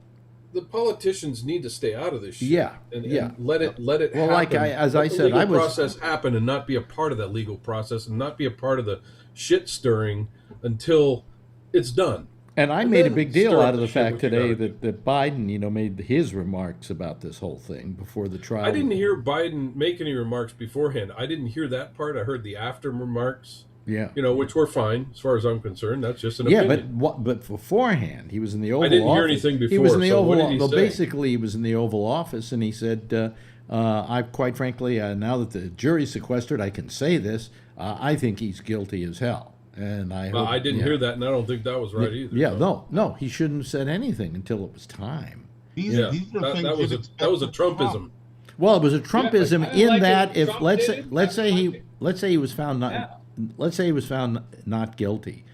the politicians need to stay out of this shit. And let it happen. Like I said, I was process happen and not be a part of that legal process and not be a part of the shit stirring until it's done. And I made a big deal out of the fact today that Biden, made his remarks about this whole thing before the trial. I didn't hear Biden make any remarks beforehand. I didn't hear that part. I heard the after remarks. Yeah. Which were fine as far as I'm concerned. That's just an opinion. But beforehand, he was in the Oval Office. I didn't hear anything before. He was in the Oval Office. Well, basically, he was in the Oval Office, and he said, I quite frankly, now that the jury's sequestered, I can say this. I think he's guilty as hell. And I didn't hear that, and I don't think that was right either. Yeah, no, he shouldn't have said anything until it was time. That was a Trumpism. Well, it was a Trumpism in that if let's say he was found not. Let's say he was found not guilty.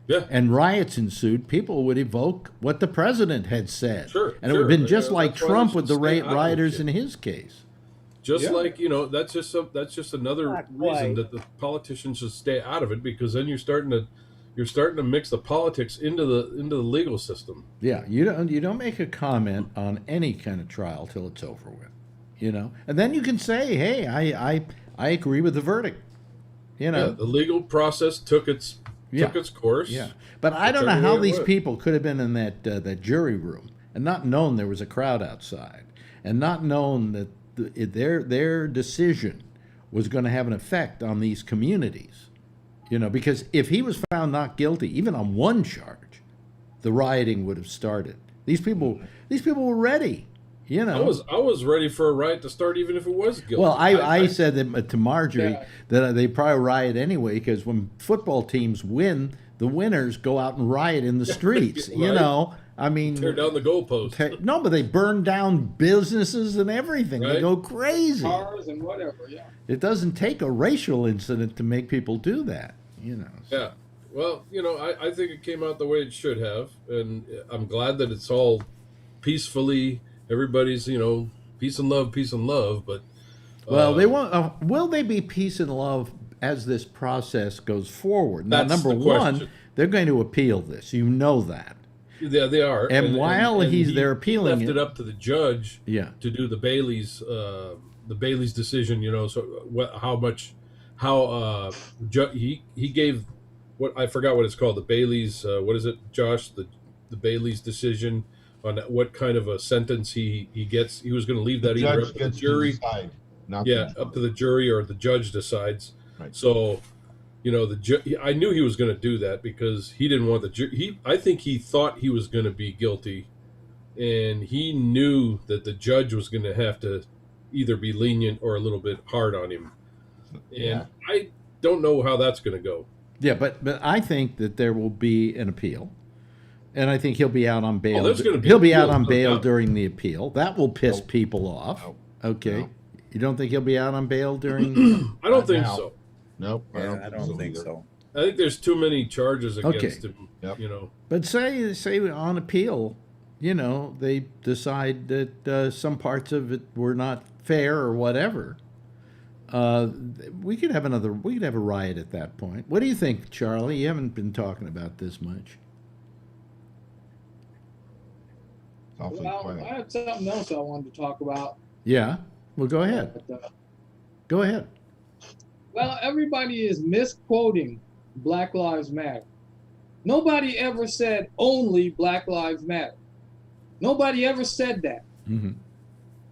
Yeah. And riots ensued, people would evoke what the president had said. Sure. And it would have been just like Trump with the rioters in his case. Just like, that's just another reason that the politicians should stay out of it, because then you're starting to mix the politics into the legal system. Yeah, you don't make a comment on any kind of trial till it's over with. And then you can say, hey, I agree with the verdict. The legal process took its course. Yeah, but I don't know how these people could have been in that jury room and not known there was a crowd outside, and not known that their decision was going to have an effect on these communities. because if he was found not guilty, even on one charge, the rioting would have started. These people were ready. I was ready for a riot to start, even if it was guilty. Well, I said that to Marjorie that they probably riot anyway, because when football teams win, the winners go out and riot in the streets. Right. I mean, tear down the goalposts. No, but they burn down businesses and everything. Right. They go crazy. Cars and whatever. Yeah. It doesn't take a racial incident to make people do that. So. Yeah. Well, I think it came out the way it should have, and I'm glad that it's all peacefully. Everybody's, peace and love, but well, they want. Will they be peace and love as this process goes forward? Now, number one, they're going to appeal this. You know that. Yeah, they are. And while they're appealing, he left it up to the judge. Yeah. To do the Bailey's decision. He gave what I forgot what it's called, the Bailey's. What is it, Josh? The Bailey's decision on what kind of a sentence he gets. He was going to leave that either up to the jury, up to the jury, or the judge decides. Right. So, I knew he was going to do that because he didn't want the jury. I think he thought he was going to be guilty, and he knew that the judge was going to have to either be lenient or a little bit hard on him. And I don't know how that's going to go. Yeah, but I think that there will be an appeal. And I think he'll be out on bail. He'll be out on bail during the appeal. That will piss people off. Okay. No. You don't think he'll be out on bail during? I don't think so. Nope. I don't think so. I think there's too many charges against him. Yep. But say on appeal, they decide that some parts of it were not fair or whatever. We could have a riot at that point. What do you think, Charlie? You haven't been talking about this much. Well, I had something else I wanted to talk about. Yeah. Well, go ahead. Go ahead. Well, everybody is misquoting Black Lives Matter. Nobody ever said only Black Lives Matter. Nobody ever said that. Mm-hmm.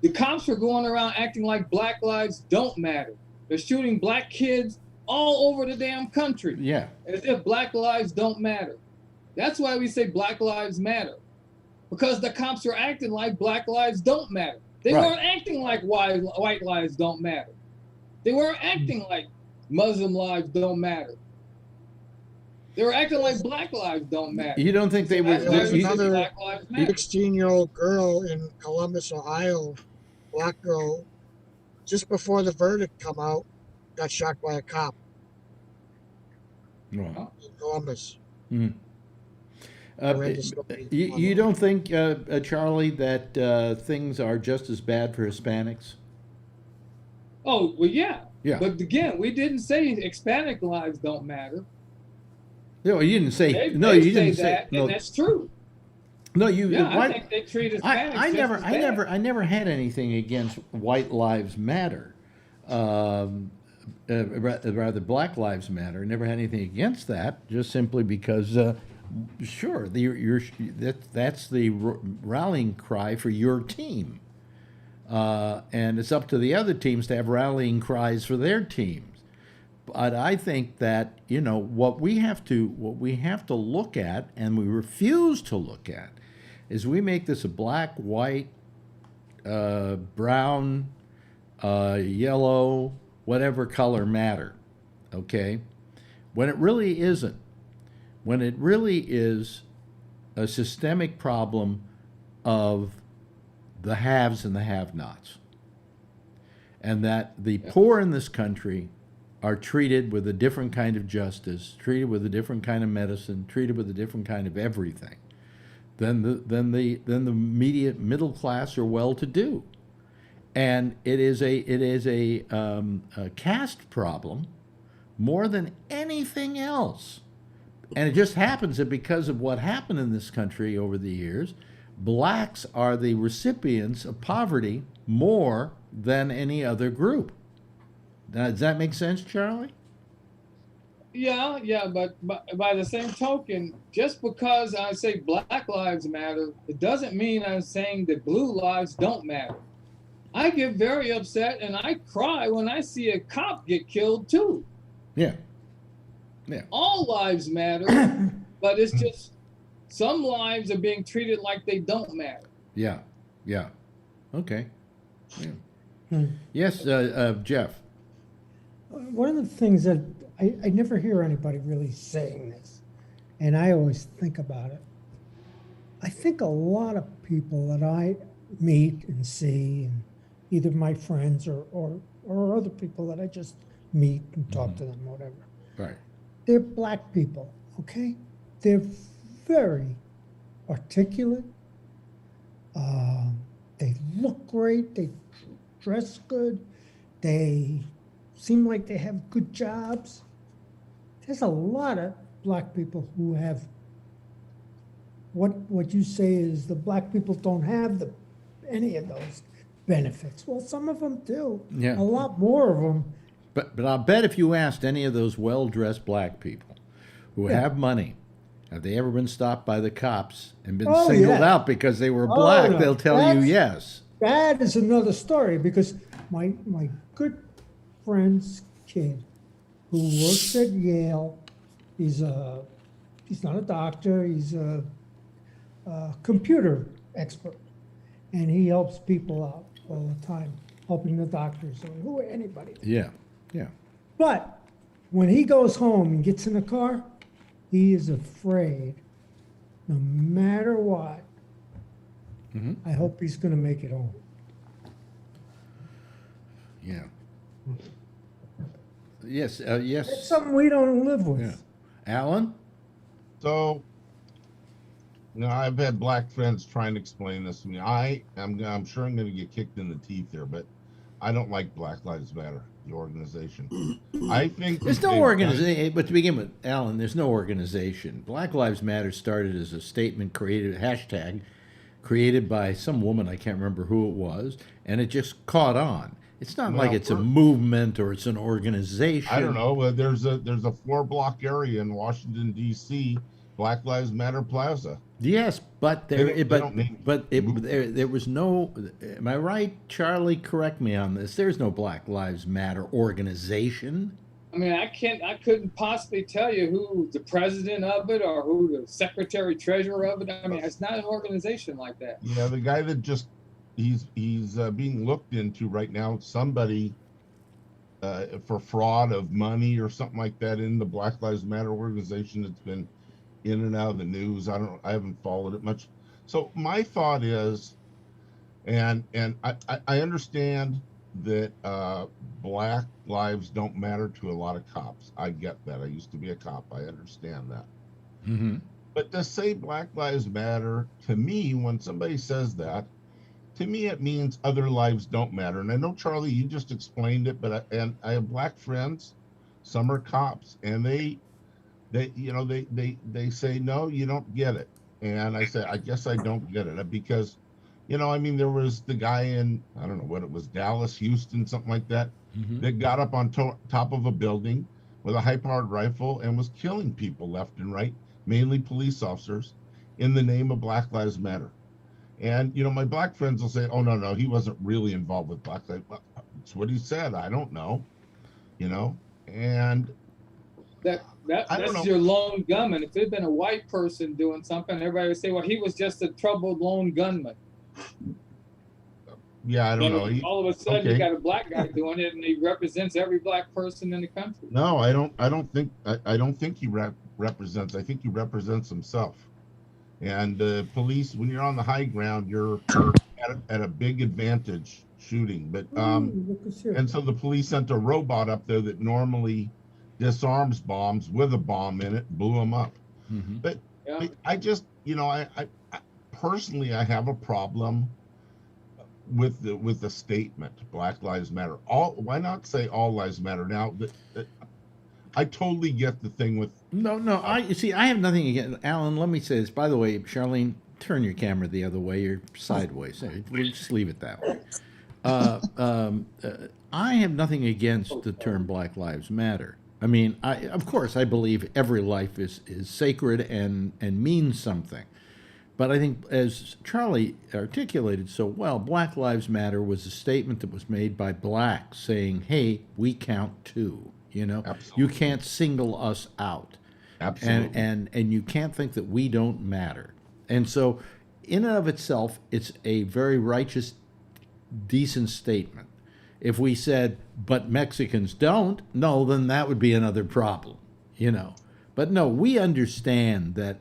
The cops are going around acting like Black lives don't matter. They're shooting black kids all over the damn country. Yeah. As if Black lives don't matter. That's why we say Black Lives Matter. Because the cops are acting like Black lives don't matter. They weren't acting like white lives don't matter. They weren't acting like Muslim lives don't matter. They were acting like Black lives don't matter. You don't think they were? There's another 16-year-old girl in Columbus, Ohio, black girl, just before the verdict come out, got shot by a cop. Wow. In Columbus. Mm. You don't think, Charlie, that things are just as bad for Hispanics? Oh, well, yeah. Yeah. But again, we didn't say Hispanic lives don't matter. No, you didn't say. They you didn't say say that, no. and that's true. No, you. Yeah, I think they treat Hispanics I never had anything against White Lives Matter. Rather, Black Lives Matter. I never had anything against that. Just simply because, sure, that's the rallying cry for your team, and it's up to the other teams to have rallying cries for their teams. But I think that what we have to look at, and we refuse to look at, is we make this a black, white, brown, yellow, whatever color matter, okay? When it really isn't. When it really is a systemic problem of the haves and the have-nots. And that the poor in this country are treated with a different kind of justice, treated with a different kind of medicine, treated with a different kind of everything than the middle class or well-to-do. And it is a caste problem more than anything else. And it just happens that because of what happened in this country over the years, blacks are the recipients of poverty more than any other group. Now, does that make sense, Charlie? Yeah, but by the same token, just because I say Black Lives Matter, it doesn't mean I'm saying that blue lives don't matter. I get very upset and I cry when I see a cop get killed too. Yeah. Yeah. All lives matter, but it's just some lives are being treated like they don't matter. Yeah. Yeah. Okay. Yeah. Hmm. Yes, Jeff. One of the things that I never hear anybody really saying this, and I always think about it. I think a lot of people that I meet and see, and either my friends or other people that I just meet and talk to them, whatever, Right. they're black people, okay? They're very articulate. They look great. They dress good. They seem like they have good jobs. There's a lot of black people who have what you say is the black people don't have any of those benefits. Well, some of them do. Yeah. A lot more of them. But I'll bet if you asked any of those well-dressed black people who Yeah. have money, have they ever been stopped by the cops and been Oh, singled yeah. out because they were black? no. They'll tell you That's- yes. That is another story because my good friend's kid who works at Yale, he's not a doctor, he's a computer expert, and he helps people out all the time, helping the doctors or anybody. Yeah. Yeah. But when he goes home and gets in the car, he is afraid, no matter what. I hope he's going to make it home. Yeah. Yes. Yes. It's something we don't live with. Yeah. Alan? So, I've had black friends trying to explain this to me. I'm sure I'm going to get kicked in the teeth here, but I don't like Black Lives Matter, the organization. I think There's no organization, but to begin with, Alan, there's no organization. Black Lives Matter started as a statement created, hashtag, created by some woman, I can't remember who it was, and it just caught on. It's not like it's a movement or it's an organization. I don't know. There's a 4-block area in Washington D.C., Black Lives Matter Plaza. Yes, but there was no. Am I right, Charlie? Correct me on this. There's no Black Lives Matter organization. I mean, I couldn't possibly tell you who the president of it or who the secretary treasurer of it. I mean, it's not an organization like that. Yeah, the guy that just he's being looked into right now. Somebody for fraud of money or something like that in the Black Lives Matter organization that's been in and out of the news. I haven't followed it much. So my thought is, and I understand that black lives don't matter to a lot of cops. I get that. I used to be a cop. I understand that. Mm-hmm. But to say Black Lives Matter, to me, when somebody says that, to me it means other lives don't matter. And I know, Charlie, you just explained it, but I have black friends. Some are cops, and they say, no, you don't get it. And I say, I guess I don't get it because, I mean, there was the guy in, I don't know what it was, Dallas, Houston, something like that, that got up on top of a building with a high-powered rifle and was killing people left and right, mainly police officers, in the name of Black Lives Matter. And, my black friends will say, oh, no, he wasn't really involved with Black Lives Matter. That's what he said. I don't know, and that's your lone gunman. If it had been a white person doing something, everybody would say, well, he was just a troubled lone gunman. Yeah, I don't know. All of a sudden, you got a black guy doing it, and he represents every black person in the country. No, I don't think he represents. I think he represents himself. And police, when you're on the high ground, you're at a big advantage shooting. But and so the police sent a robot up there that normally disarms bombs with a bomb in it, blew them up. Mm-hmm. But I just, I personally, I have a problem with the statement Black Lives Matter. Why not say all lives matter? Now I totally get the thing with I have nothing against Alan. Let me say this. By the way, Charlene, turn your camera the other way. You're sideways. We'll just leave it that way. I have nothing against the term Black Lives Matter. I mean, of course I believe every life is sacred and means something. But I think, as Charlie articulated so well, Black Lives Matter was a statement that was made by blacks saying, hey, we count too, You know, Absolutely. you can't single us out. Absolutely. And you can't think that we don't matter. And so, in and of itself, it's a very righteous, decent statement. If we said, but Mexicans don't, no, then that would be another problem, you know. But no, we understand that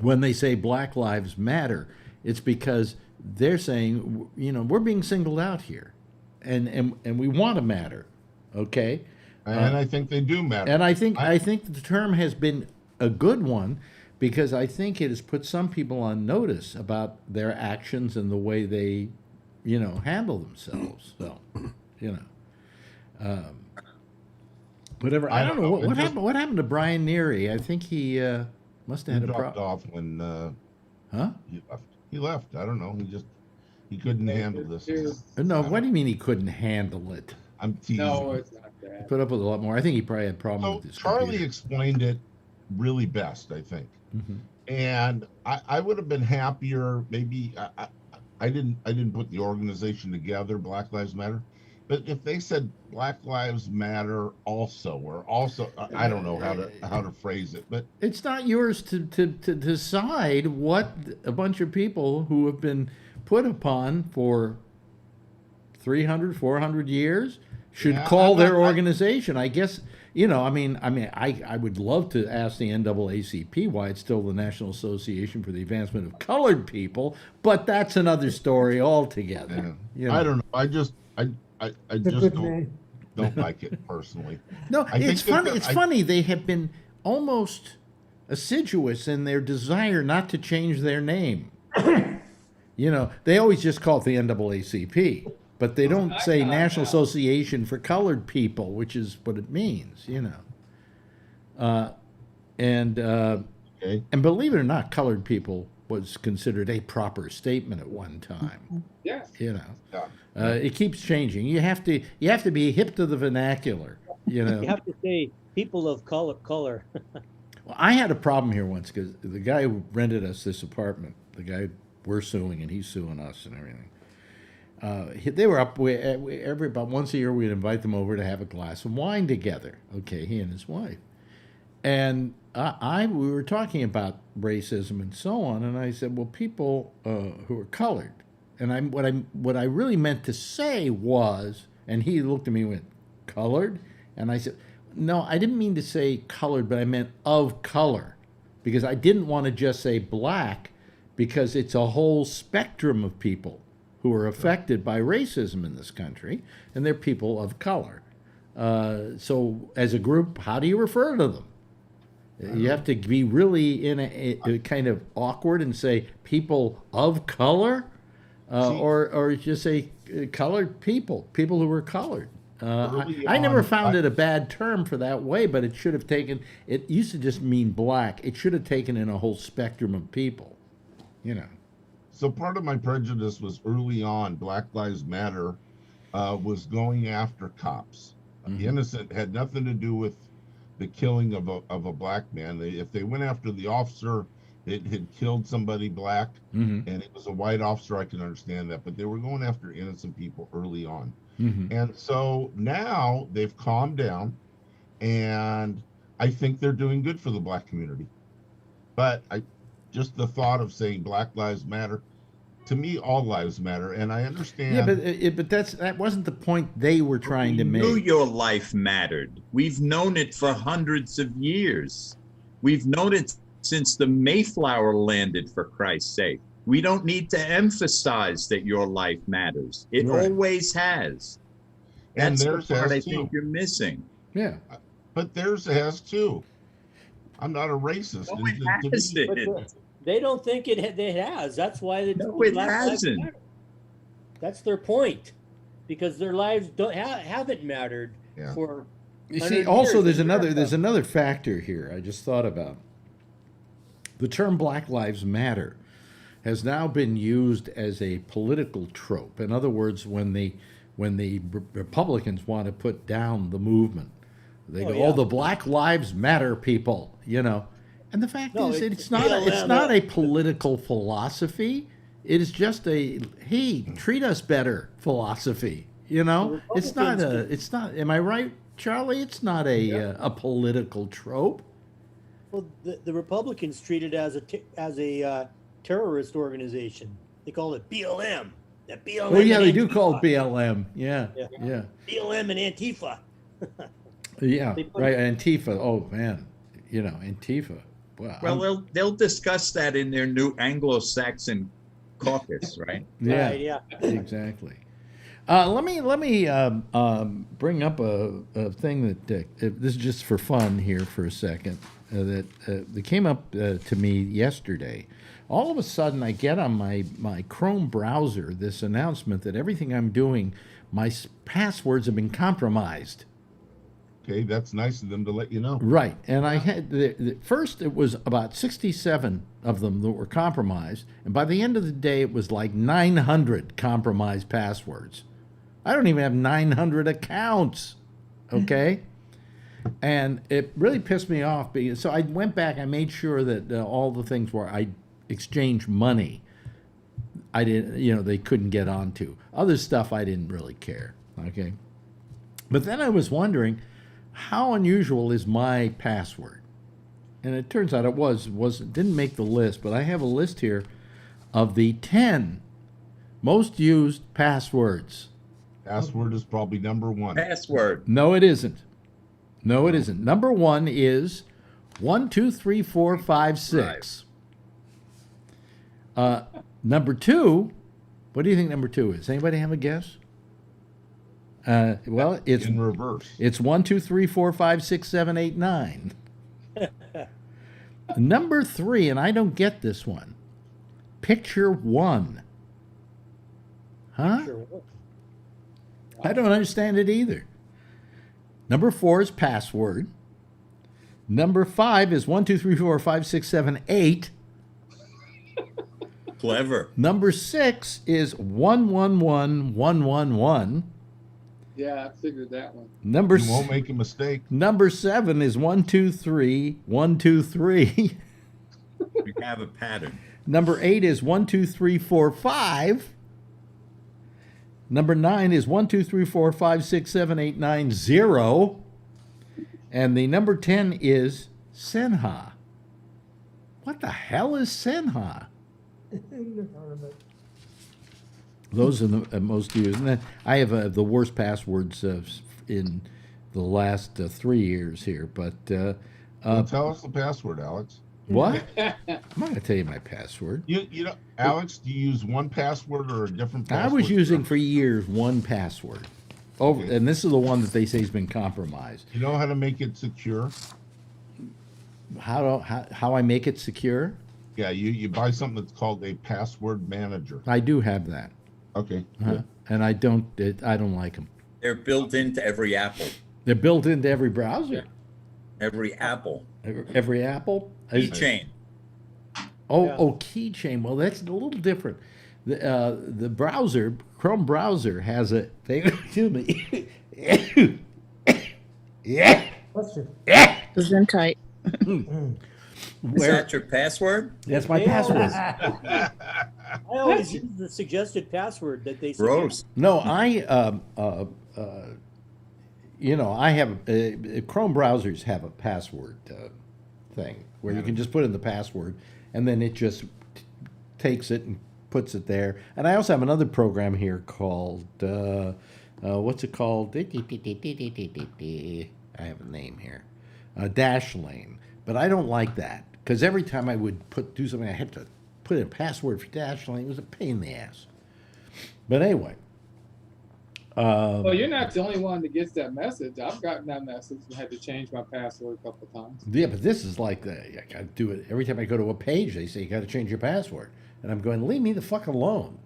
when they say Black Lives Matter, it's because they're saying, you know, we're being singled out here, and we want to matter, okay? And I think they do matter. And I think the term has been a good one, because I think it has put some people on notice about their actions and the way they, you know, handle themselves. So, you know, whatever. I don't know what happened. What happened to Brian Neary? I think he must have had a dropped off when huh? He left. I don't know. He couldn't handle this. No, what do you mean he couldn't handle it? I'm teasing. No, it's not that. He put up with a lot more. I think he probably had problems with his Charlie computer. explained it really best, I think. And I would have been happier. Maybe I didn't put the organization together, Black Lives Matter. But if they said Black Lives Matter also, or also, I don't know how to phrase it, but it's not yours to decide what a bunch of people who have been put upon for 300, 400 years should call their organization. I guess, you know, I would love to ask the NAACP why it's still the National Association for the Advancement of Colored People, but that's another story altogether. You know? I don't know. I just don't like it personally. No, it's funny. It's funny. They have been almost assiduous in their desire not to change their name. You know, they always just call it the NAACP, but they don't say National Association for Colored People, which is what it means. You know, and believe it or not, colored people was considered a proper statement at one time. Yes. You know. It keeps changing. You have to be hip to the vernacular. You know, you have to say people of color. Well, I had a problem here once because the guy who rented us this apartment, the guy we're suing and he's suing us and everything. They were up. Every about once a year we'd invite them over to have a glass of wine together. Okay, he and his wife, and we were talking about racism and so on, and I said, well, people who are colored. And what I really meant to say was, and he looked at me and went, colored? And I said, no, I didn't mean to say colored, but I meant of color. Because I didn't want to just say black, because it's a whole spectrum of people who are affected by racism in this country, and they're people of color. So as a group, how do you refer to them? You have to be really in a kind of awkward and say people of color? Or just say colored people who were colored. I never found it a bad term for that way, but it should have taken, it used to just mean black. It should have taken in a whole spectrum of people, you know. So part of my prejudice was early on, Black Lives Matter was going after cops. The innocent had nothing to do with the killing of a black man. If they went after the officer, it had killed somebody black, and it was a white officer, I can understand that. But they were going after innocent people early on. And so now they've calmed down, and I think they're doing good for the black community. But just the thought of saying Black Lives Matter, to me, all lives matter, and I understand. Yeah, but that wasn't the point they were trying to make. We knew your life mattered. We've known it for hundreds of years. We've known it since the Mayflower landed, for Christ's sake. We don't need to emphasize that your life matters. It always has. That's the part I think you're missing. Yeah. But theirs has too. I'm not a racist. No, it hasn't. They don't think it has. That's why it's no, it hasn't. That's their point, because their lives haven't mattered for. You see, also there's another factor here. I just thought about. The term Black Lives Matter has now been used as a political trope. In other words, when the Republicans want to put down the movement, they go, "Oh, the Black Lives Matter people," you know. And the fact is, it's not a political philosophy. It is just a hey, treat us better philosophy. You know, it's not. Am I right, Charlie. It's not a political trope. Well, the Republicans treat it as a terrorist organization. They call it BLM. That BLM. Oh yeah, and they do Antifa. call it BLM. Yeah. BLM and Antifa. Yeah, right. Antifa. Oh man, Antifa. Wow. Well, they'll discuss that in their new Anglo-Saxon caucus, right? Yeah. Right, yeah. Exactly. Let me bring up a thing that this is just for fun here for a second that came up to me yesterday. All of a sudden, I get on my Chrome browser this announcement that everything I'm doing, my passwords have been compromised. Okay, that's nice of them to let you know. Right, and I had first it was about 67 of them that were compromised, and by the end of the day, it was like 900 compromised passwords. I don't even have 900 accounts. Okay. And it really pissed me off because so I went back. I made sure that all the things where I exchanged money, I didn't, they couldn't get onto. Other stuff I didn't really care. Okay, but then I was wondering, how unusual is my password? And it turns out it didn't make the list, but I have a list here of the 10 most used passwords. Password is probably number one. Password. No, it isn't. No, it isn't. Number one is 1, 2, 3, 4, 5, 6. Number two, what do you think number two is? Anybody have a guess? Well, it's in reverse. It's 1, 2, 3, 4, 5, 6, 7, 8, 9. Number three, and I don't get this one. Picture one. Huh? I don't understand it either. Number 4 is password. Number 5 is 1, 2, 3, 4, 5, 6, 7, 8. Clever. Number 6 is 1, 1, 1, 1, 1, 1. Yeah, I figured that one. You won't make a mistake. Number 7 is 1, 2, 3, 1, 2, 3. We have a pattern. Number 8 is 1, 2, 3, 4, 5. Number 9 is 1, 2, 3, 4, 5, 6, 7, 8, 9, 0. And the number 10 is Senha. What the hell is Senha? Those are the most used. And then I have the worst passwords in the last 3 years here. But well, tell us the password, Alex. What? I'm not going to tell you my password. You know, Alex, do you use one password or a different password? I was using for years one password. And this is the one that they say has been compromised. You know how to make it secure? How I make it secure? Yeah, you buy something that's called a password manager. I do have that. Okay. And I don't like them. They're built into every Apple. They're built into every browser. Every Apple. Every Apple? Keychain. Keychain. Well, that's a little different. The browser, Chrome browser, has a thing. Excuse me. Yeah. Gesundheit. Is that your password? That's my password. I always use the suggested password that they Gross. No, I have Chrome browsers have a password thing where you can just put in the password and then it just takes it and puts it there. And I also have another program here called what's it called? I have a name here, Dashlane. But I don't like that because every time I would do something, I had to put in a password for Dashlane. It was a pain in the ass. But anyway. Well, you're not the only one that gets that message. I've gotten that message and had to change my password a couple of times. Yeah, but this is like I got to do it every time I go to a page. They say you got to change your password, and I'm going, leave me the fuck alone.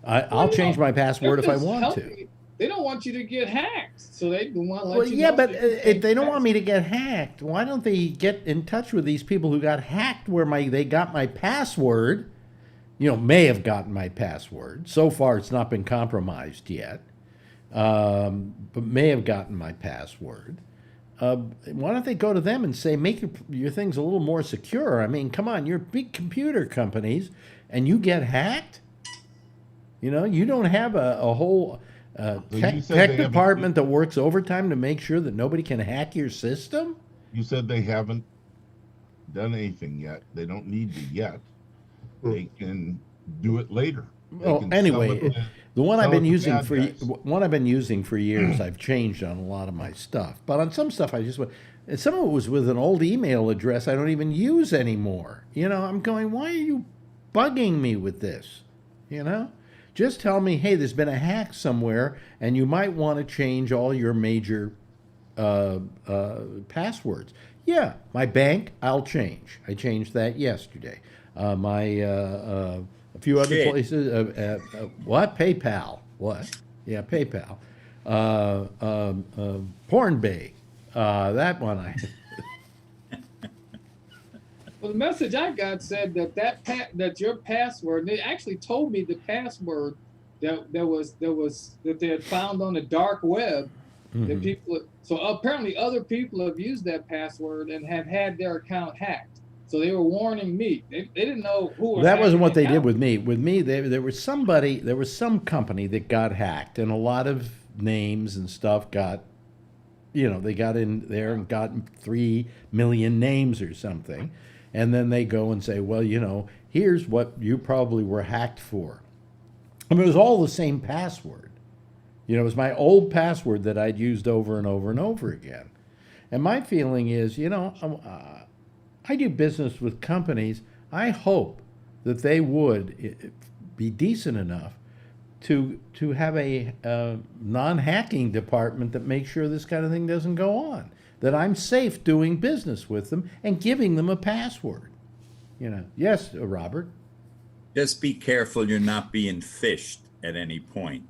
I'll change my password if I want to. They don't want you to get hacked, so they want to let you know. Yeah, but if they don't want me to get hacked, why don't they get in touch with these people who got hacked where they got my password? May have gotten my password. So far, it's not been compromised yet, but may have gotten my password. Why don't they go to them and say, make your things a little more secure? I mean, come on, you're big computer companies, and you get hacked? You don't have a whole tech department that works overtime to make sure that nobody can hack your system? You said they haven't done anything yet. They don't need to yet. They can do it later. Well, anyway, the one I've been using for years, I've changed on a lot of my stuff. But on some stuff, and some of it was with an old email address I don't even use anymore. You know, I'm going, why are you bugging me with this? You know, just tell me, hey, there's been a hack somewhere, and you might want to change all your major passwords. Yeah, my bank, I'll change. I changed that yesterday. A few other places. What? PayPal. What? Yeah, PayPal. Porn Bay. That one I. Well, the message I got said that your password. They actually told me the password that they had found on the dark web. Mm-hmm. That people. So apparently, other people have used that password and have had their account hacked. So they were warning me. They didn't know who was. That wasn't what they did with me. With me, there was some company that got hacked, and a lot of names and stuff got, they got in there and got 3 million names or something, and then they go and say, well, here's what you probably were hacked for. I mean, it was all the same password. It was my old password that I'd used over and over and over again. And my feeling is, I do business with companies. I hope that they would be decent enough to have a non-hacking department that makes sure this kind of thing doesn't go on, that I'm safe doing business with them and giving them a password. Yes, Robert? Just be careful you're not being phished at any point.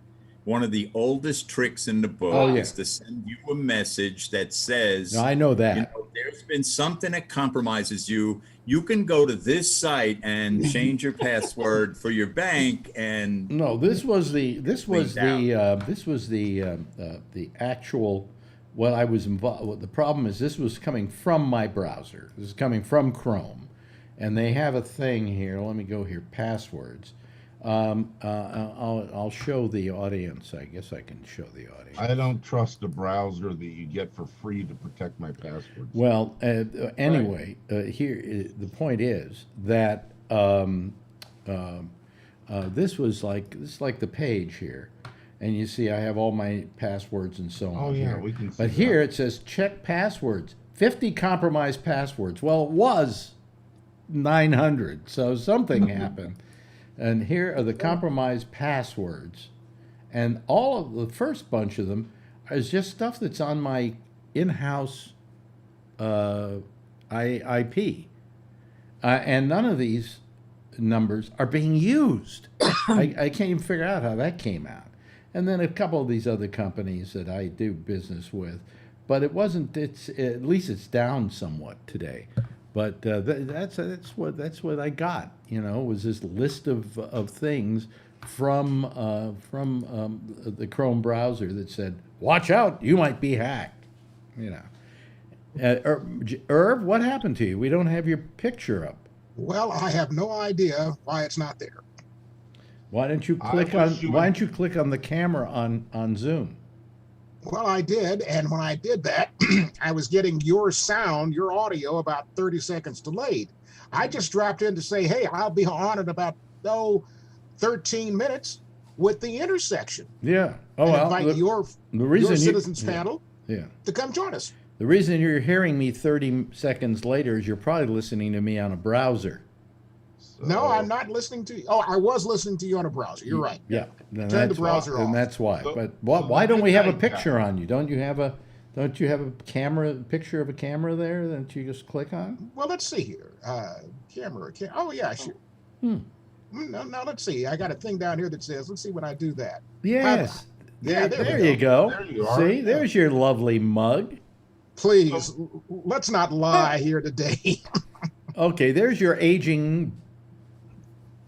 One of the oldest tricks in the book is to send you a message that says, no, I know that. There's been something that compromises you. You can go to this site and change your password for your bank. And no, this was the actual what I was involved. The problem is this was coming from my browser. This is coming from Chrome, and they have a thing here. Let me go here. Passwords. I'll show the audience. I guess I can show the audience. I don't trust the browser that you get for free to protect my passwords. Well, anyway, here the point is that this is like the page here, and you see I have all my passwords and so on. Oh yeah, here. we can. But here it says check passwords. 50 compromised passwords. Well, it was 900, so something happened. And here are the compromised passwords. And all of the first bunch of them is just stuff that's on my in-house IP. And none of these numbers are being used. I can't even figure out how that came out. And then a couple of these other companies that I do business with. But it wasn't, at least it's down somewhat today. But that's what I got. Was this list of things from the Chrome browser that said, "Watch out, you might be hacked." Irv, what happened to you? We don't have your picture up. Well, I have no idea why it's not there. Why don't you click on the camera on Zoom? Well, I did, and when I did that, I was getting your audio about 30 seconds delayed. I just dropped in to say, hey, I'll be on in about 13 minutes with the intersection. Yeah. And invite your citizens panel to come join us. The reason you're hearing me 30 seconds later is you're probably listening to me on a browser. No, I'm not listening to you. Oh, I was listening to you on a browser. You're right. Yeah. Turn the browser off. And that's why. But why don't we have a picture on you? Don't you have a picture of a camera there that you just click on? Well, let's see here. Camera. Oh, yeah, sure. No, let's see. I got a thing down here that says, let's see when I do that. Yes. There you go. There you are. See, there's your lovely mug. Please, let's not lie here today. Okay, there's your aging...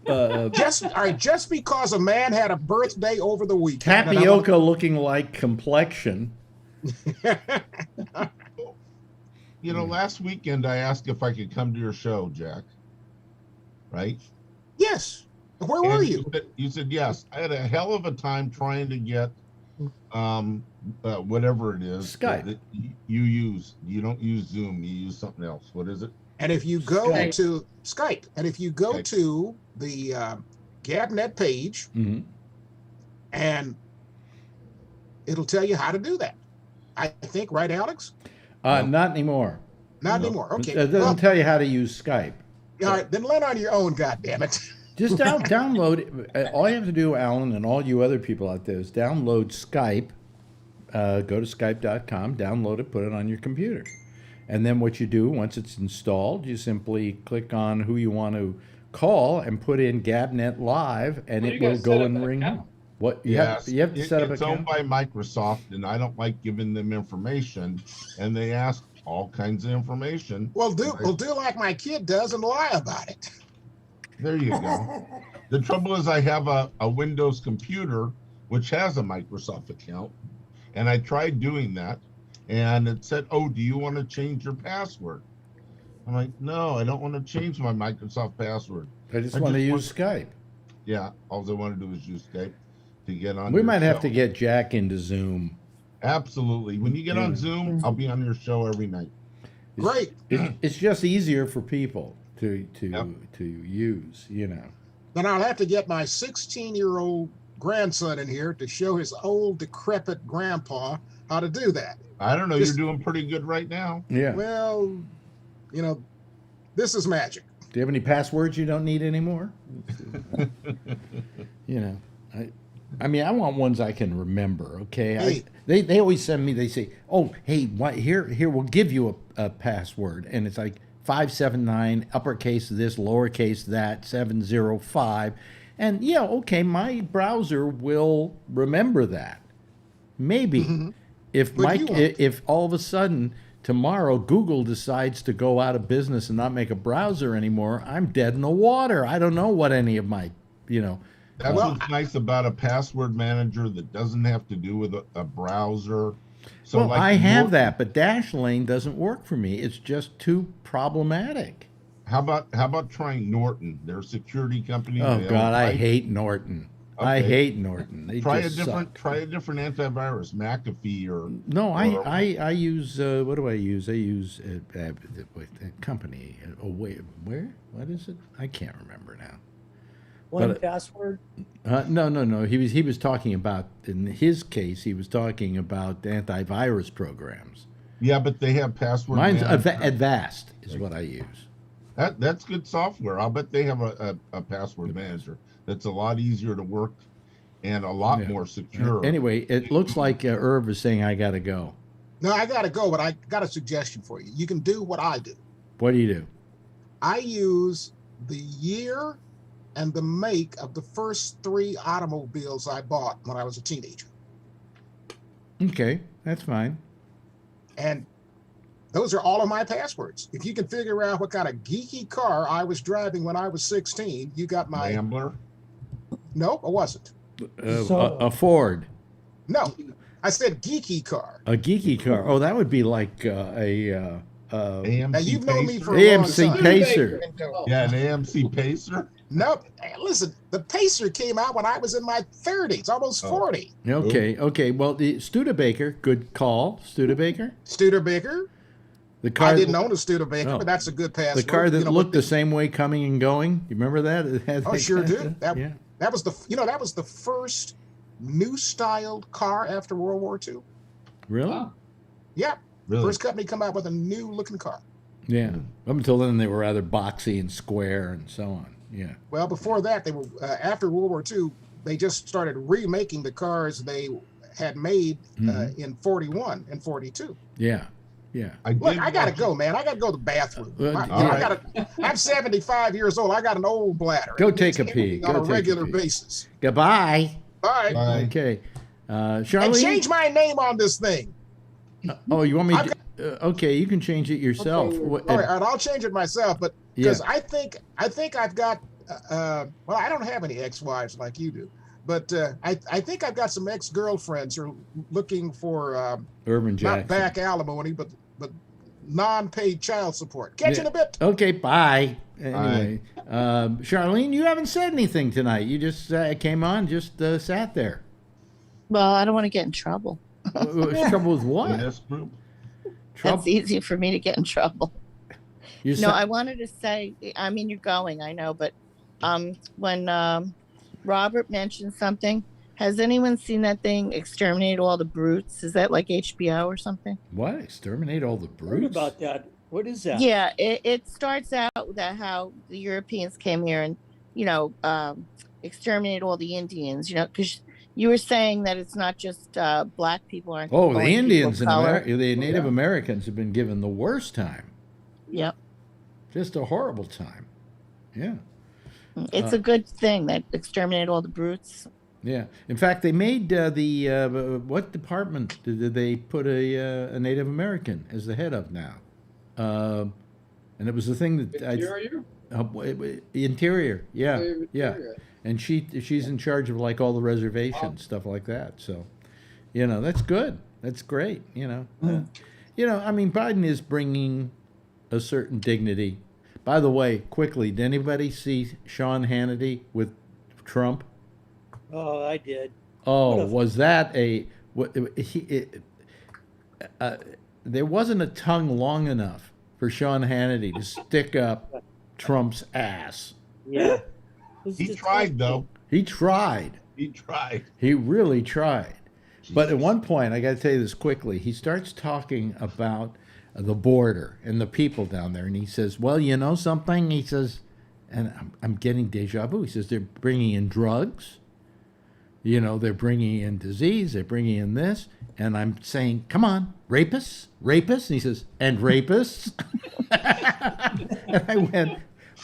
just because a man had a birthday over the weekend, tapioca looking like complexion. Last weekend I asked if I could come to your show, Jack. Right? Yes. Where were you? You said yes. I had a hell of a time trying to get whatever it is Skype. that you use. You don't use Zoom. You use something else. What is it? And if you go Skype. to Skype, and if you go Skype. to the GabNet page, and it'll tell you how to do that. I think, right, Alex? Not anymore. Not anymore. Okay. It doesn't tell you how to use Skype. All right, then learn on your own, goddammit. Just download it. All you have to do, Alan, and all you other people out there, is download Skype. Go to skype.com, download it, put it on your computer. And then what you do, once it's installed, you simply click on who you want to call and put in GabNet Live, and Well, it you will gotta go set up and an ring account. out. What you Yes, have to set up an it's account? owned by Microsoft, and I don't like giving them information, and they ask all kinds of information. Well, do like my kid does and lie about it. There you go. The trouble is I have a Windows computer which has a Microsoft account, and I tried doing that, and it said, "Oh, do you want to change your password?" I'm like, "No, I don't want to change my Microsoft password. I just want to use Skype." Yeah, all I want to do is use Skype to get on. We your might have show. to get Jack into Zoom. Absolutely. When you get on Zoom, I'll be on your show every night. Great. It's just easier for people to use, you know. Then I'll have to get my 16-year-old grandson in here to show his old decrepit grandpa how to do that. I don't know. You're doing pretty good right now. Yeah. Well, you know, this is magic. Do you have any passwords you don't need anymore? You know, I mean, I want ones I can remember. Okay, Hey. they always send me. They say, "Oh, hey, what? Here, we'll give you a password," and it's like 579 uppercase this, lowercase that, 705, and yeah, okay, my browser will remember that. Maybe if But you won't. if all of a sudden tomorrow Google decides to go out of business and not make a browser anymore, I'm dead in the water. I don't know what any of my, you know. That's what's nice about a password manager that doesn't have to do with a browser. So Well, like I have Norton- that, but Dashlane doesn't work for me. It's just too problematic. How about trying Norton? They're a security company. Oh They God, own I IT. hate Norton. I Okay. hate Norton. They Try just a different suck. try a different antivirus, McAfee or No, or- I use what do I use? I use a company. Oh wait, where? What is it? I can't remember now. One But, password. No. He was talking about, in his case, he was talking about antivirus programs. Yeah, but they have password. Mine's manager. Advast is what I use. That's good software. I'll bet they have a password manager that's a lot easier to work and a lot more secure. Anyway, it looks like Irv is saying I got to go. No, I got to go, but I got a suggestion for you. You can do what I do. What do you do? I use the year and the make of the first 3 automobiles I bought when I was a teenager. Okay, that's fine. And those are all of my passwords. If you can figure out what kind of geeky car I was driving when I was 16, you got my... Rambler? Nope, I wasn't. A Ford. No, I said geeky car. A geeky car. Oh, that would be like a AMC Now, you've known me Pacer? for a long AMC time. Pacer. Yeah, an AMC Pacer. Nope. Hey, listen, the Pacer came out when I was in my 30s, almost 40. Okay. Well, the Studebaker, good call. Studebaker. Studebaker. The car. I didn't own a Studebaker, Oh. but that's a good password. The car that You know, looked but the same way coming and going. You remember that? It had Oh, that sure kind of do. stuff? Yeah. That was the first new styled car after World War II. Really? Wow. Yeah. Really? First company come out with a new looking car. Yeah. Up until then, they were rather boxy and square and so on. Yeah. Well, before that, they were after World War II. They just started remaking the cars they had made in 41 and 42. Yeah. Yeah. Look, I gotta go, man. I gotta go to the bathroom. I'm 75 years old. I got an old bladder. Go It take a needs pee. emptying on Go a take a regular pee. basis. Goodbye. Bye. Bye. Okay. And Charlene. change my name on this thing. Oh, you want me to? Okay, you can change it yourself. All right, I'll change it myself, but because I think I've got well, I don't have any ex-wives like you do, but I think I've got some ex-girlfriends who are looking for Urban Jackson. not back alimony, but non-paid child support. Catch you in a bit. Okay, bye. Anyway, Charlene, you haven't said anything tonight. You just came on, just sat there. Well, I don't want to get in trouble. Trouble with what? This group. That's easy for me to get in trouble. You No, I wanted to say, I mean, you're going, I know, but when Robert mentioned something, has anyone seen that thing, Exterminate All the Brutes? Is that like HBO or something? What? Exterminate all the What brutes? about that? What is that? Yeah, it starts out that how the Europeans came here and, exterminate all the Indians, because you were saying that it's not just black people aren't. Oh, the only people Indians of and color. the Native Americans have been given the worst time. Yep. Just a horrible time. Yeah. It's a good thing that Exterminate All the Brutes. Yeah. In fact, they made what department did they put a Native American as the head of now? And it was the thing that Interior? Interior. Yeah. Interior. Yeah. And she's in charge of like all the reservations, stuff like that. So, that's good. That's great. I mean, Biden is bringing a certain dignity. By the way, quickly, did anybody see Sean Hannity with Trump? Oh, I did. Oh, was that there wasn't a tongue long enough for Sean Hannity to stick up Trump's ass. Yeah. He tried, though. He tried. He tried. He really tried. But at one point, I got to tell you this quickly, he starts talking about the border and the people down there. And he says, well, you know something? He says, and I'm getting deja vu. He says, they're bringing in drugs. They're bringing in disease. They're bringing in this. And I'm saying, come on, rapists. And he says, and rapists. And I went,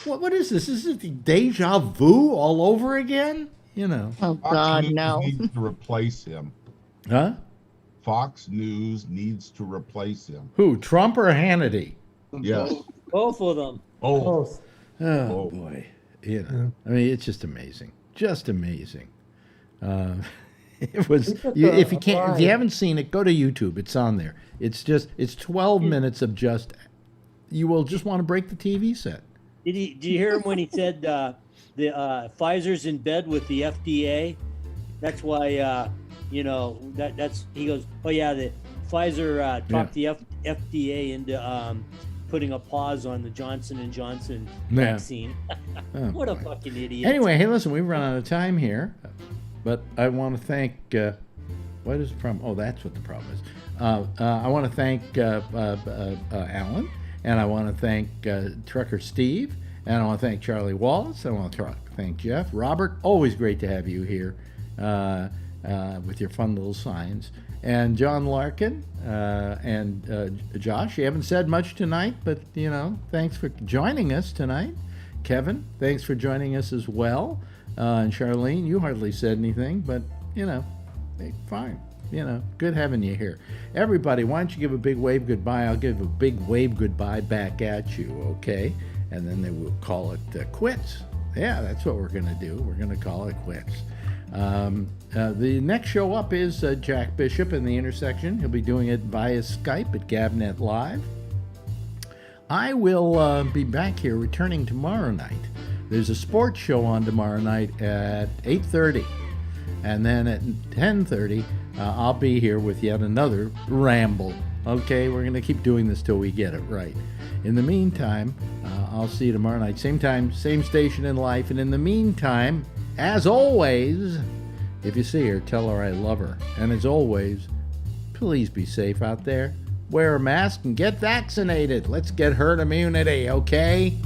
what is this? Is it the deja vu all over again? Oh, God, no. Needs to replace him. Huh? Fox News needs to replace him. Who, Trump or Hannity? Yes. Both of them. Both. Oh, boy. I mean, it's just amazing. Just amazing. It was, if you haven't seen it, go to YouTube. It's on there. It's 12 minutes of just, you will just want to break the TV set. Did you hear him when he said the Pfizer's in bed with the FDA? That's why, that's, he goes, oh yeah, the Pfizer talked the FDA into putting a pause on the Johnson & Johnson vaccine. What a fucking idiot. Anyway, hey, listen, we've run out of time here, but I want to thank, what is the problem? Oh, that's what the problem is. I want to thank Alan, and I want to thank Trucker Steve, and I want to thank Charlie Wallace, and I want to thank Jeff. Robert, always great to have you here with your fun little signs. And John Larkin and Josh, you haven't said much tonight, but, thanks for joining us tonight. Kevin, thanks for joining us as well. And Charlene, you hardly said anything, but, fine. Good having you here. Everybody, why don't you give a big wave goodbye? I'll give a big wave goodbye back at you, okay? And then we'll call it quits. Yeah, that's what we're going to do. We're going to call it quits. The next show up is Jack Bishop in the Intersection. He'll be doing it via Skype at Gabnet Live. I will be back here returning tomorrow night. There's a sports show on tomorrow night at 8:30. And then at 10:30, I'll be here with yet another Ramble. Okay, we're going to keep doing this till we get it right. In the meantime, I'll see you tomorrow night. Same time, same station in life. And in the meantime, as always, if you see her, tell her I love her. And as always, please be safe out there. Wear a mask and get vaccinated. Let's get herd immunity, okay?